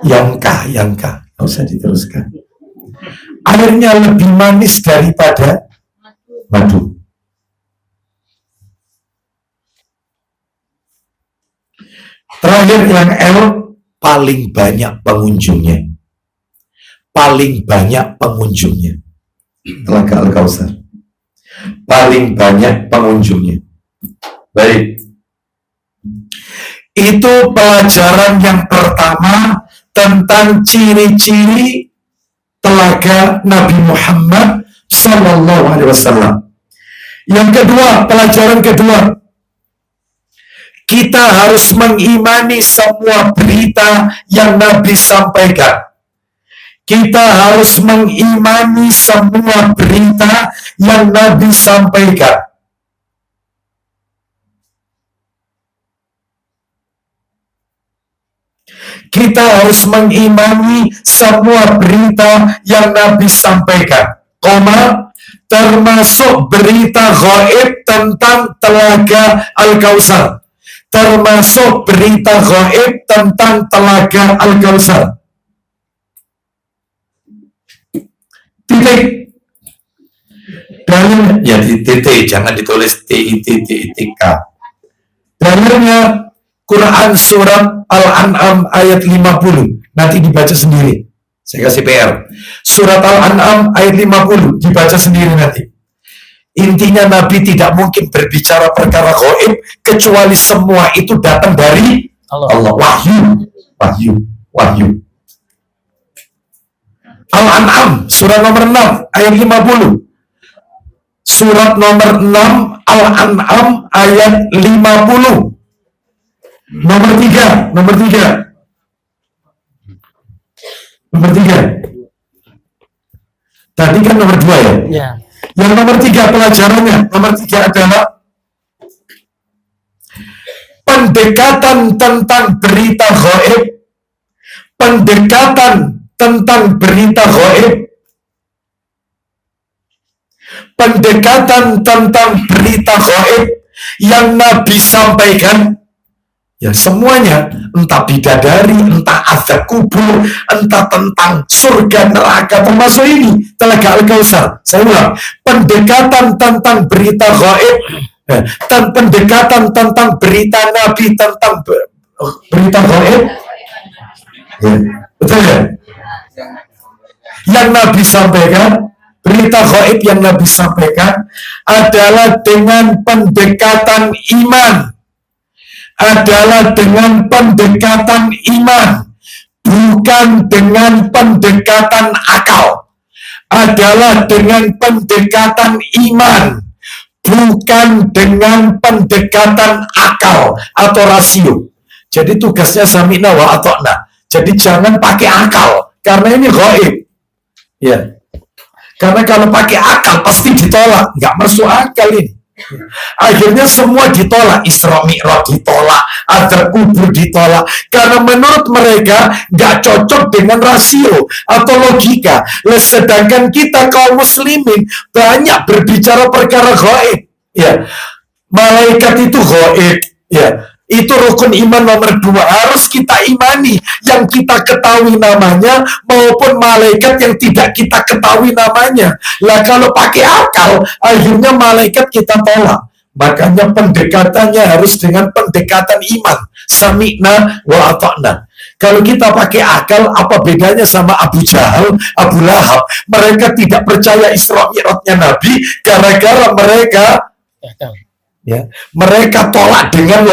S1: yang nggak usah diteruskan. Airnya lebih manis daripada madu. Terakhir yang L, paling banyak pengunjungnya. Paling banyak pengunjungnya. Telaga Al-Kautsar. Paling banyak pengunjungnya. Baik. Itu pelajaran yang pertama tentang ciri-ciri telaga Nabi Muhammad Sallallahu Alaihi Wasallam. Yang kedua, pelajaran kedua, kita harus mengimani semua berita yang Nabi sampaikan. Kita harus mengimani semua berita yang Nabi sampaikan. Kita harus mengimani semua berita yang Nabi sampaikan. Termasuk berita gaib tentang telaga Al-Kautsar. Termasuk berita gaib tentang telaga Al-Kautsar. Titik. Dalilnya titik, jangan ditulis T-I-T-T-I-T-K. Dalilnya Quran surat Al-An'am ayat 50. Nanti dibaca sendiri. Saya kasih PR. Surat Al-An'am ayat 50 dibaca sendiri nanti. Intinya Nabi tidak mungkin berbicara perkara gaib kecuali semua itu datang dari Allah. Wahyu. Al-An'am surat nomor 6 ayat 50. Surat nomor 6 Al-An'am ayat 50. Nomor 3. Tadi kan nomor 2 ya? Ya. Yang nomor 3 pelajarannya, nomor 3 adalah pendekatan tentang berita gaib. Pendekatan tentang berita gaib. Pendekatan tentang berita gaib yang Nabi sampaikan. Ya semuanya, entah bidadari, entah azab kubur, entah tentang surga neraka, termasuk ini telaga Al-Kautsar. Saya ulang, pendekatan tentang berita gaib dan pendekatan tentang berita Nabi tentang berita gaib, ya, betul ya? Yang Nabi sampaikan, berita gaib yang Nabi sampaikan adalah dengan pendekatan iman. Adalah dengan pendekatan iman, bukan dengan pendekatan akal. Adalah dengan pendekatan iman, bukan dengan pendekatan akal atau rasio. Jadi tugasnya sami'na wa ata'na. Jadi jangan pakai akal, karena ini gaib. Ya. Karena kalau pakai akal pasti ditolak, nggak masuk akal ini. Akhirnya semua ditolak, Isra Mi'raj ditolak, azab kubur ditolak, karena menurut mereka nggak cocok dengan rasio atau logika. Sedangkan kita kaum muslimin banyak berbicara perkara gaib. Ya, malaikat itu gaib. Ya, itu rukun iman nomor 2, harus kita imani yang kita ketahui namanya maupun malaikat yang tidak kita ketahui namanya. Lah kalau pakai akal akhirnya malaikat kita tolak. Makanya pendekatannya harus dengan pendekatan iman, sami'na wa ata'na. Kalau kita pakai akal, apa bedanya sama Abu Jahal, Abu Lahab? Mereka tidak percaya Isra Mi'rajnya Nabi gara-gara mereka tolak dengan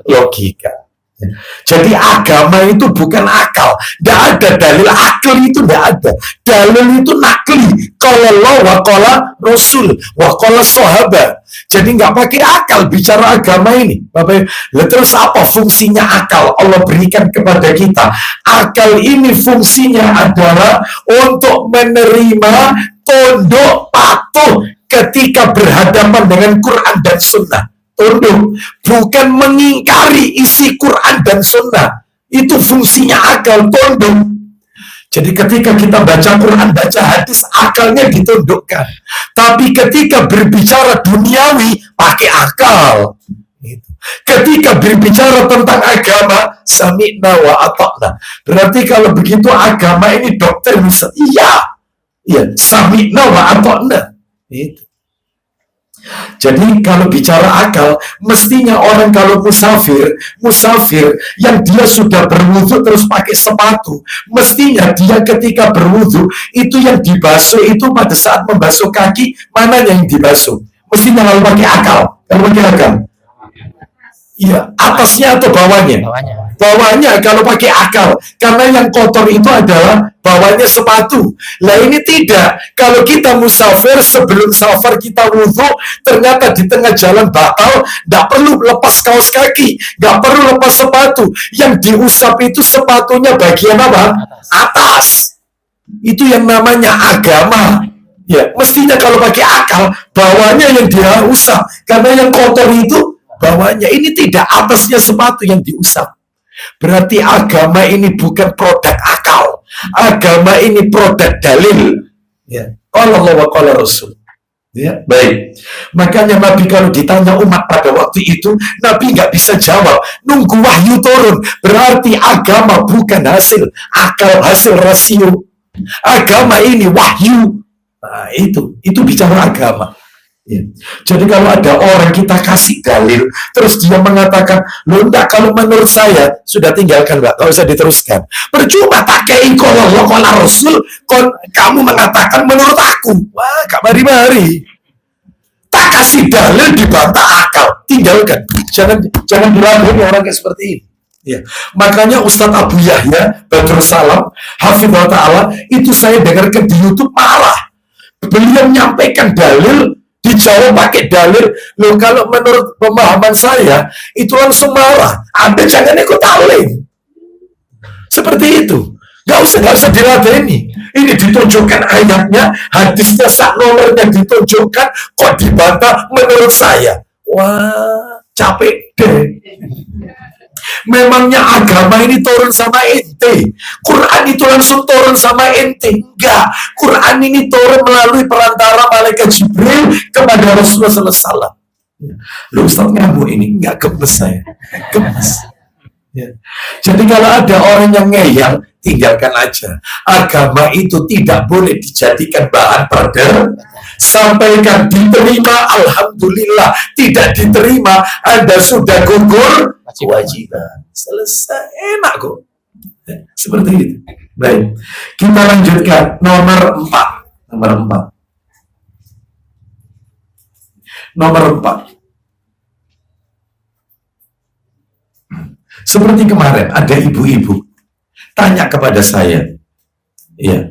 S1: logika. Jadi agama itu bukan akal. Tidak ada dalil akal, itu tidak ada. Dalil itu nakli. Qala Allah wa qala Rasul wa qala sahabat. Jadi nggak pakai akal bicara agama ini. Bapak, terus apa fungsinya akal Allah berikan kepada kita? Akal ini fungsinya adalah untuk menerima, tunduk, patuh ketika berhadapan dengan Quran dan Sunnah. Tunduk, bukan mengingkari isi Quran dan Sunnah. Itu fungsinya akal, tunduk. Jadi ketika kita baca Quran, baca hadis, akalnya ditundukkan. Tapi ketika berbicara duniawi, pakai akal. Ketika berbicara tentang agama, sami'na wa ata'na. Berarti kalau begitu agama ini doktrin, iya, sami'na wa ata'na. Itu. Jadi kalau bicara akal, mestinya orang kalau musafir yang dia sudah berwudu terus pakai sepatu, mestinya dia ketika berwudu itu yang dibasuh itu pada saat membasuh kaki, mana yang dibasuh? Mestinya kalau pakai akal, iya, atasnya atau bawahnya? Bawahnya kalau pakai akal, karena yang kotor itu adalah bawahnya sepatu. Lah ini tidak. Kalau kita musafir, sebelum safar kita wudhu, ternyata di tengah jalan batal, nggak perlu lepas kaos kaki, nggak perlu lepas sepatu. Yang diusap itu sepatunya bagian apa? Atas. Itu yang namanya agama. Ya, mestinya kalau pakai akal, bawahnya yang dia usap, karena yang kotor itu bawahnya. Ini tidak, atasnya sepatu yang diusap. Berarti agama ini bukan produk akal. Agama ini produk dalil. Ya. Qala Allah wa qala Rasul. Ya, baik. Makanya Nabi kalau ditanya umat pada waktu itu, Nabi nggak bisa jawab. Nunggu wahyu turun. Berarti agama bukan hasil akal, hasil rasio. Agama ini wahyu. Nah, itu bicara agama. Ya. Jadi kalau ada orang kita kasih dalil, terus dia mengatakan, loh enggak, kalau menurut saya, sudah tinggalkan Mbak, kalau usah diteruskan. Percuma pakai qala Allah qala Rasul, kamu mengatakan menurut aku. Wah, gak mari-mari. Tak kasih dalil dibantah akal, tinggalkan. Jangan diladeni orang kayak seperti ini. Ya. Makanya Ustadz Abu Yahya Badrul Salam hafizahullah ta'ala, itu saya dengarkan di YouTube marah. Beliau menyampaikan dalil, dijawab pakai dalil. Loh, kalau menurut pemahaman saya itu langsung marah. Anda jangan ikut alim. Seperti itu. Gak usah diladeni. Ini ditunjukkan ayatnya, hadisnya, sak nomornya ditunjukkan, kok dibantah menurut saya. Wah, capek deh. Memangnya agama ini turun sama ente? Quran itu langsung turun sama ente? Enggak. Quran ini turun melalui perantara malaikat Jibril kepada Rasulullah SAW. Loh, Ustaz ngamuk ini? Enggak, gemes saya. Gemes. Ya. Jadi kalau ada orang yang ngeyel, tinggalkan aja. Agama itu tidak boleh dijadikan bahan perdebatan. Sampaikan, diterima, alhamdulillah. Tidak diterima, Anda sudah gugur kewajiban. Selesai, enak kok. Ya, seperti itu. Baik, kita lanjutkan nomor 4. Nomor 4. Seperti kemarin ada ibu-ibu tanya kepada saya, ya,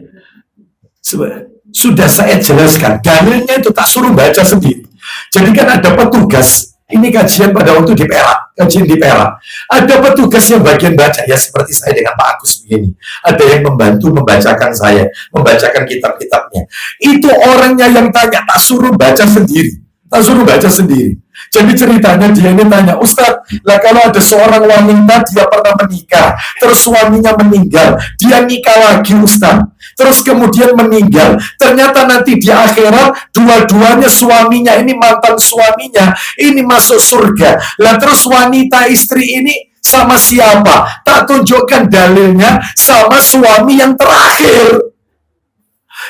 S1: sudah saya jelaskan dalilnya itu, tak suruh baca sendiri. Jadi kan ada petugas, ini kajian pada waktu di Perak, kajian di Perak, ada petugas yang bagian baca, ya seperti saya dengan Pak Agus begini, ada yang membantu membacakan saya, membacakan kitab-kitabnya. Itu orangnya yang tanya, tak suruh baca sendiri, tak suruh baca sendiri. Jadi ceritanya dia ini tanya, Ustadz, lah kalau ada seorang wanita dia pernah menikah, terus suaminya meninggal, dia nikah lagi Ustadz, terus kemudian meninggal, ternyata nanti di akhirat dua-duanya suaminya ini, mantan suaminya ini masuk surga. Lah terus wanita istri ini sama siapa? Tak tunjukkan dalilnya, sama suami yang terakhir.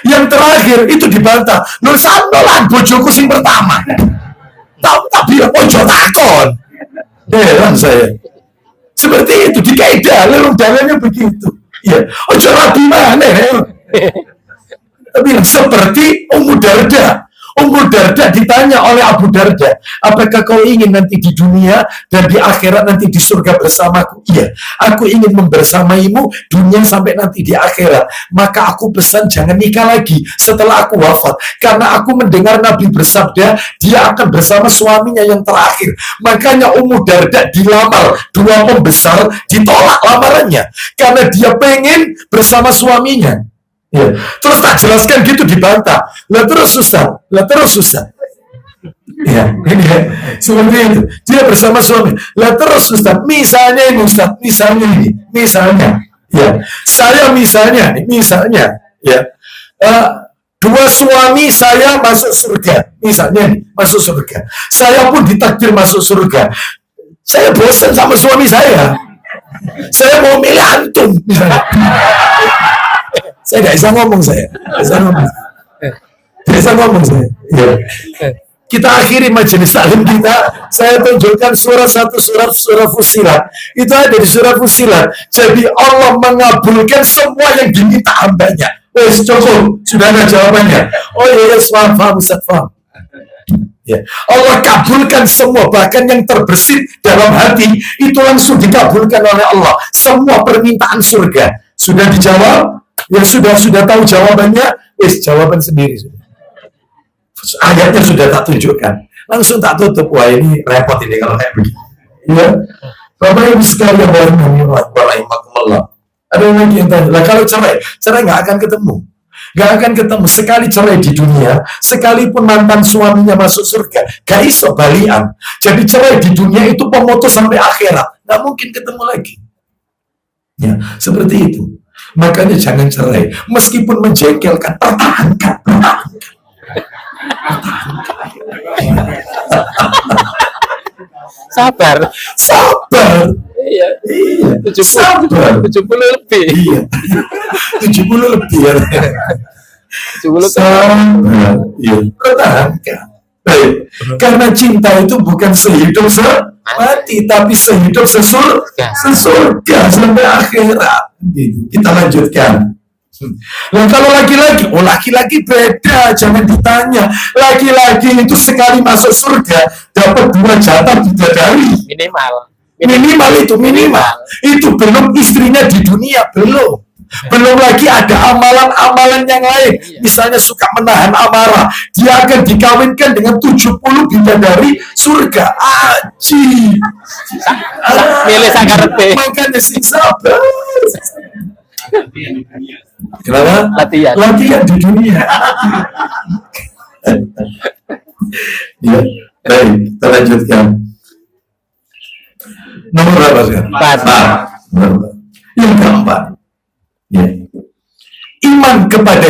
S1: Yang terakhir itu dibantah. Loh, sanolan bojoku sing pertama. Tak bilang ojo takon. Heran saya. Seperti itu, dikai dalil, dalilnya begitu. Ya, ojo rabi mana ya. Tapi seperti Ummu Darda. Ummu Darda ditanya oleh Abu Darda, apakah kau ingin nanti di dunia dan di akhirat nanti di surga bersamaku? Iya, aku ingin membersamaimu dunia sampai nanti di akhirat. Maka aku pesan jangan nikah lagi setelah aku wafat. Karena aku mendengar Nabi bersabda, dia akan bersama suaminya yang terakhir. Makanya Ummu Darda dilamar dua pembesar, ditolak lamarannya. Karena dia pengen bersama suaminya. Ya. Terus tak jelaskan gitu dibantah. Lah terus susah. Ya, ini ya. Seperti itu. Dia bersama suami. Lah terus susah. Misalnya ini Ustaz, misalnya. Ya. Saya misalnya, ya. Dua suami saya masuk surga. Misalnya nih, masuk surga. Saya pun ditakdir masuk surga. Saya bosan sama suami saya. Saya mau milih antum misalnya. Saya nggak bisa ngomong saya. Ya. Kita akhiri majelis taklim kita. Saya tunjukkan surah Fussilat. Itu ada di surah Fussilat. Jadi Allah mengabulkan semua yang diminta hambanya. Wes cukup, sudah ada jawabannya. Oh iya, paham, Ustaz, paham. Ya. Allah kabulkan semua, bahkan yang terbersit dalam hati itu langsung dikabulkan oleh Allah. Semua permintaan surga sudah dijawab. Yang sudah tahu jawabannya, jawaban sendiri sudah. Ayatnya sudah tak tunjukkan, langsung tak tutup. Wah ini repot ini kalau kayak begini. Ya, Bapak Ibu sekalian, ada lagi yang tanya, lah kalau cerai nggak akan ketemu. Sekali cerai di dunia, sekalipun mantan suaminya masuk surga, gak iso balian. Jadi cerai di dunia itu pemutus sampai akhirat, nggak mungkin ketemu lagi. Ya, seperti itu. Makanya jangan cerai, meskipun menjengkelkan, pertahankan.
S2: Sabar. Iya. 70 lebih. Iya.
S1: 70 lebih ya.
S2: 70
S1: sabar. Iya. Pertahankan. Baik. Karena cinta itu bukan sehidup mati, tapi sehidup sesurga sampai akhirat. Gitu. Kita lanjutkan. Nah kalau laki-laki beda, jangan ditanya. Laki-laki itu sekali masuk surga dapat 2 jatah bidadari minimal itu belum istrinya di dunia, belum lagi ada amalan-amalan yang lain. Misalnya suka menahan amarah, dia akan dikawinkan dengan 70 bidadari surga. Aji
S2: milih sangarete,
S1: makanya sing sabar. Kenapa? Latihan di dunia. Ya, baik, kita lanjutkan. Nomor berapa sekarang? 4. Yang keempat, ya. Iman kepada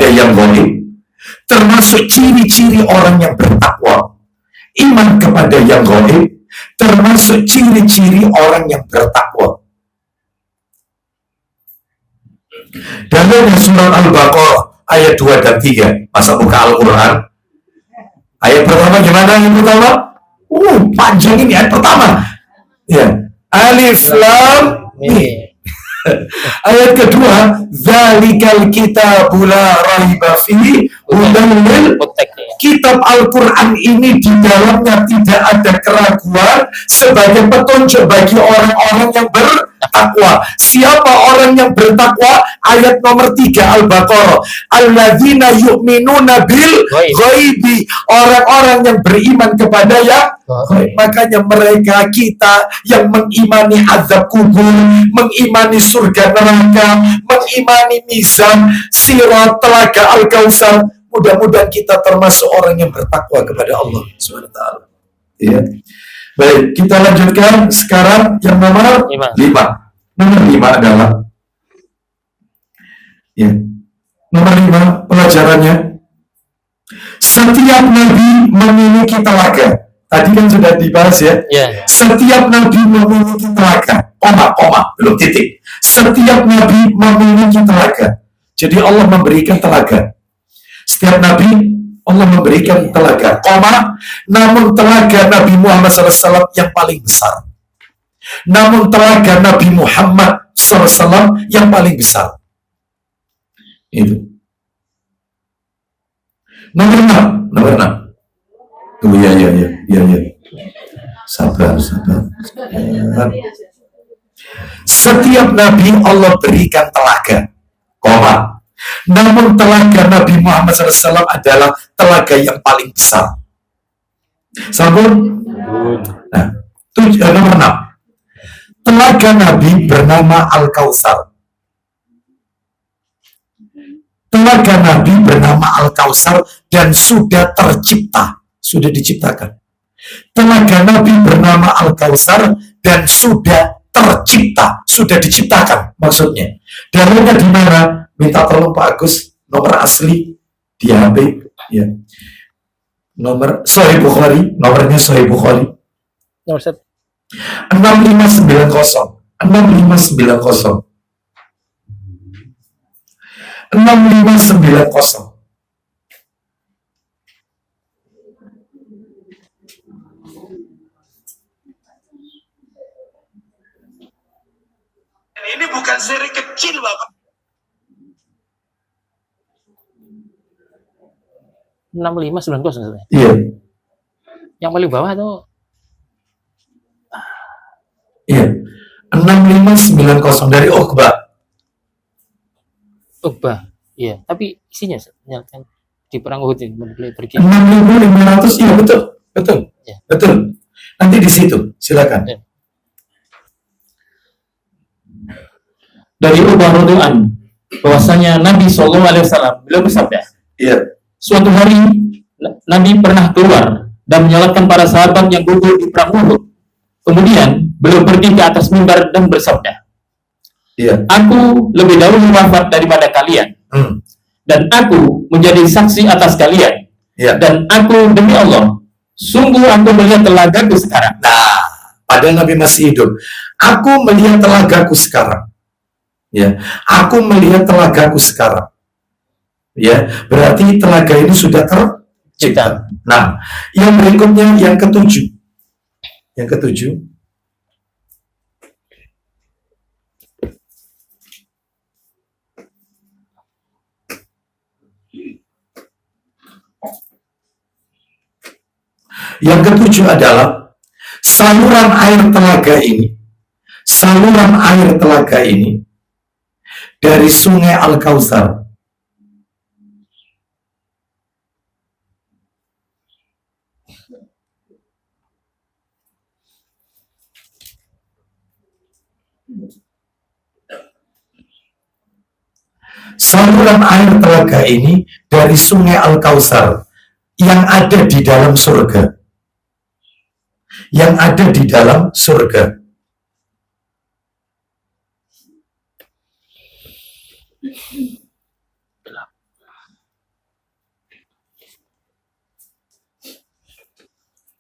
S1: yang gaib, termasuk ciri-ciri orang yang bertakwa. Iman kepada yang gaib termasuk ciri-ciri orang yang bertakwa. Dalam surat Al-Baqarah ayat 2 dan 3, masa buka Al-Quran. Ayat pertama gimana? Yang pertama? Panjang ini ayat pertama. Ya. Alif Lam Mim. Ayat kedua, Zalikal kitabu la raiba fihi hudan lil muttaqin. Kitab Al-Quran ini di dalamnya tidak ada keraguan, sebagai petunjuk bagi orang-orang yang bertakwa. Siapa orang yang bertakwa? Ayat nomor 3 Al-Baqarah. Alladzina yu'minuna bil ghaibi. Orang-orang yang beriman kepada yang gaib. Makanya mereka, kita yang mengimani azab kubur, mengimani surga neraka, mengimani mizan, sirat, telaga Al-Kautsar. Mudah-mudahan kita termasuk orang yang bertakwa kepada Allah SWT. Ya. Baik, kita lanjutkan sekarang yang nomor 5. Nomor 5 adalah, ya, nomor 5 pelajarannya, setiap nabi memiliki telaga. Tadi kan sudah dibahas ya. Setiap nabi memiliki telaga. Koma, belum titik. Setiap nabi memiliki telaga. Jadi Allah memberikan telaga. Setiap nabi Allah memberikan telaga, namun telaga Nabi Muhammad SAW yang paling besar. Namun telaga Nabi Muhammad SAW yang paling besar. Itu. Nomor 6. Nomor 6. Oh iya. Sabar. Setiap Nabi Allah berikan telaga. Koma. Namun telaga Nabi Muhammad SAW adalah telaga yang paling besar. Sambung. Nah, nomor 6. Telaga Nabi bernama Al-Kautsar. Telaga Nabi bernama Al-Kautsar dan sudah tercipta, sudah diciptakan. Telaga Nabi bernama Al-Kautsar dan sudah tercipta, sudah diciptakan maksudnya. Dalilnya di mana? Minta tolong Pak Agus, nomor asli di HP, ya. Nomor Sahih Bukhari, nomornya Sahih Bukhari.
S2: Nomor 1.
S1: 6590. 6590. 6590.
S3: Ini bukan seri kecil, Bapak.
S2: 6590 sebenarnya.
S1: Iya.
S2: Yang paling bawah tuh
S1: Iya. 6590 dari Uqbah.
S2: Uqbah. Iya, tapi isinya kan di perang Uhud ini mulai pergi.
S1: 6500, iya betul.
S2: Ya.
S1: Betul. Nanti di situ, silakan.
S2: Ya. Dari Uqbah radhiyallahu anhu bahwasanya Nabi SAW beliau bersabda,
S1: Iya.
S2: suatu hari Nabi pernah keluar dan menyelamatkan para sahabat yang gugur di perang Uhud. Kemudian beliau pergi ke atas mimbar dan bersabda,
S1: Iya.
S2: aku lebih dahulu wafat daripada kalian, dan aku menjadi saksi atas kalian.
S1: Iya.
S2: Dan aku demi Allah, sungguh aku melihat telagaku sekarang.
S1: Nah, padahal Nabi masih hidup. Aku melihat telagaku sekarang. Ya, aku melihat telagaku sekarang. Ya, berarti telaga ini sudah tercipta. Nah, yang berikutnya yang ketujuh. Yang ketujuh. Yang ketujuh adalah saluran air telaga ini. Saluran air telaga ini dari Sungai Al-Kautsar. Saluran air telaga ini dari Sungai Al-Kautsar yang ada di dalam surga. Yang ada di dalam surga.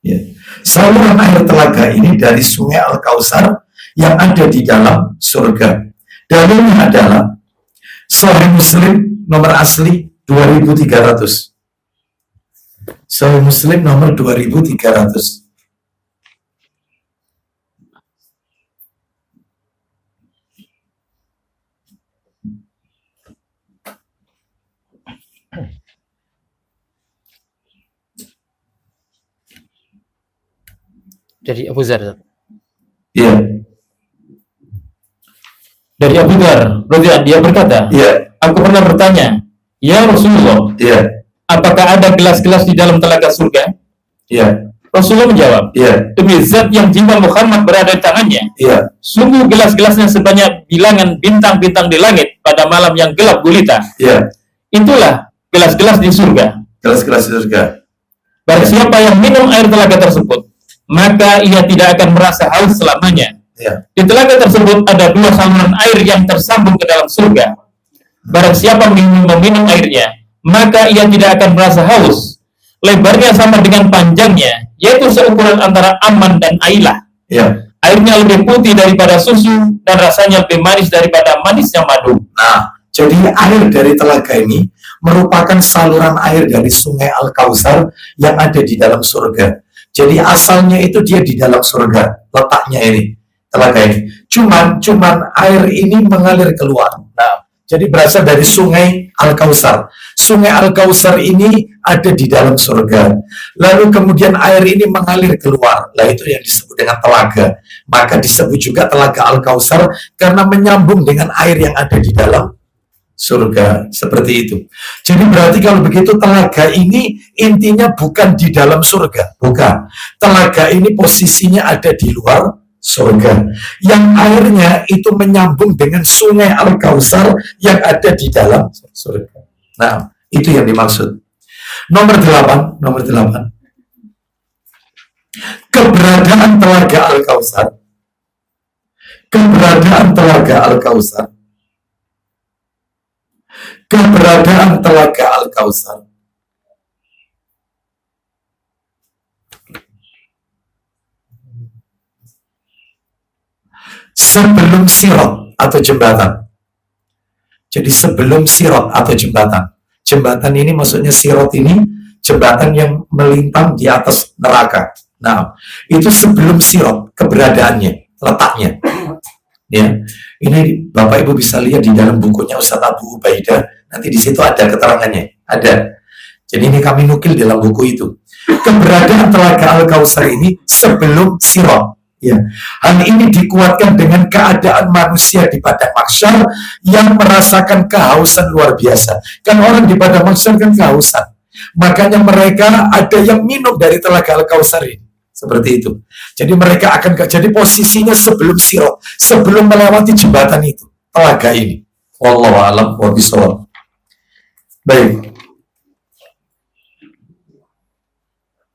S1: Ya. Saluran air telaga ini dari Sungai Al-Kautsar yang ada di dalam surga. Dalilnya adalah Sahih Muslim nomor asli 2300. Sahih Muslim nomor 2300.
S2: Dari Abu Dzar.
S1: Iya.
S2: Dari Abu Dzar, dia berkata,
S1: Iya.
S2: aku pernah bertanya, ya Rasulullah,
S1: Iya.
S2: apakah ada gelas-gelas di dalam telaga surga?
S1: Iya.
S2: Rasulullah menjawab,
S1: Iya.
S2: demi zat yang jiwa Muhammad berada di tangannya,
S1: Iya.
S2: sungguh gelas-gelasnya sebanyak bilangan bintang-bintang di langit pada malam yang gelap gulita.
S1: Iya.
S2: Itulah gelas-gelas di surga.
S1: Kelas-kelas surga.
S2: Barang siapa yang minum air telaga tersebut, maka ia tidak akan merasa haus selamanya.
S1: Iya.
S2: Di telaga tersebut ada 2 saluran air yang tersambung ke dalam surga. Barang siapa meminum airnya, maka ia tidak akan merasa haus. Lebarnya sama dengan panjangnya, yaitu seukuran antara Aman dan Ailah.
S1: Iya.
S2: Airnya lebih putih daripada susu dan rasanya lebih manis daripada manisnya madu.
S1: Nah, jadi air dari telaga ini merupakan saluran air dari Sungai Al-Kautsar yang ada di dalam surga. Jadi asalnya itu dia di dalam surga, letaknya ini. telaga ini. Cuman air ini mengalir keluar. Nah, jadi berasal dari Sungai Al-Kausar. Sungai Al-Kausar ini ada di dalam surga. Lalu kemudian air ini mengalir keluar. Lah itu yang disebut dengan telaga. Maka disebut juga telaga Al-Kausar karena menyambung dengan air yang ada di dalam surga. Seperti itu. Jadi berarti kalau begitu telaga ini intinya bukan di dalam surga. Bukan. Telaga ini posisinya ada di luar surga. Yang airnya itu menyambung dengan Sungai Al-Kausar yang ada di dalam surga. Nah, itu yang dimaksud. Nomor 8. Keberadaan telaga Al-Kausar. Keberadaan telaga Al-Kausar. Keberadaan telaga Al-Kausar sebelum sirat atau jembatan. Jadi sebelum sirat atau jembatan. Jembatan ini maksudnya sirat ini jembatan yang melintang di atas neraka. Nah, itu sebelum sirat keberadaannya, letaknya. Ya, ini Bapak Ibu bisa lihat di dalam bukunya Ustadz Abu Ubaidah. Nanti di situ ada keterangannya, ada. Jadi ini kami nukil dalam buku itu. Keberadaan telaga Al-Kausar ini sebelum sirat. Ya, hal ini dikuatkan dengan keadaan manusia di padang mahsyar yang merasakan kehausan luar biasa. Kan orang di padang mahsyar kan kehausan. Makanya mereka ada yang minum dari telaga Al-Kausar ini. Seperti itu. Jadi mereka akan jadi posisinya sebelum sirat, sebelum melewati jembatan itu, telaga ini. Wallahu a'lam bishawab. Baik.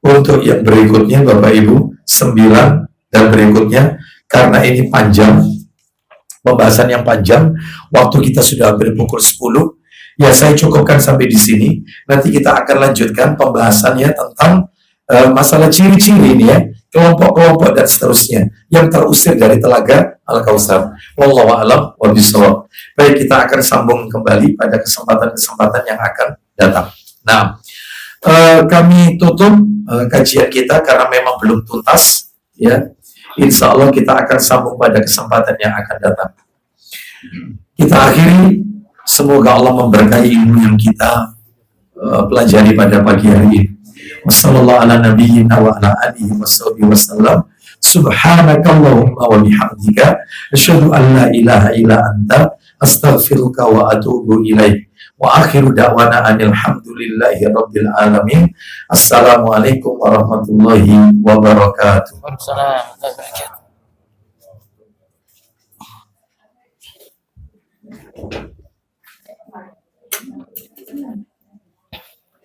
S1: Untuk yang berikutnya Bapak Ibu, 9 dan berikutnya, karena ini panjang, pembahasan yang panjang, waktu kita sudah hampir pukul 10, ya saya cukupkan sampai di sini. Nanti kita akan lanjutkan pembahasannya tentang masalah ciri-ciri ini ya, kelompok-kelompok dan seterusnya yang terusir dari telaga Al-Kausar. Wallahu a'lam bishawab. Baik, kita akan sambung kembali pada kesempatan-kesempatan yang akan datang. Nah, kami tutup kajian kita karena memang belum tuntas ya. Insya Allah kita akan sambung pada kesempatan yang akan datang. Kita akhiri, semoga Allah memberkahi ilmu yang kita pelajari pada pagi hari ini. Wassalamualaikum warahmatullahi wabarakatuh. Subhanakallahumma wa bihamdika asyhadu an la ilaha illa anta astaghfiruka wa atubu ilaik. Wa akhiru da'wana alhamdulillahi rabbil alamin. Assalamualaikum warahmatullahi wabarakatuh.
S2: Waalaikumsalam warahmatullahi wabarakatuh.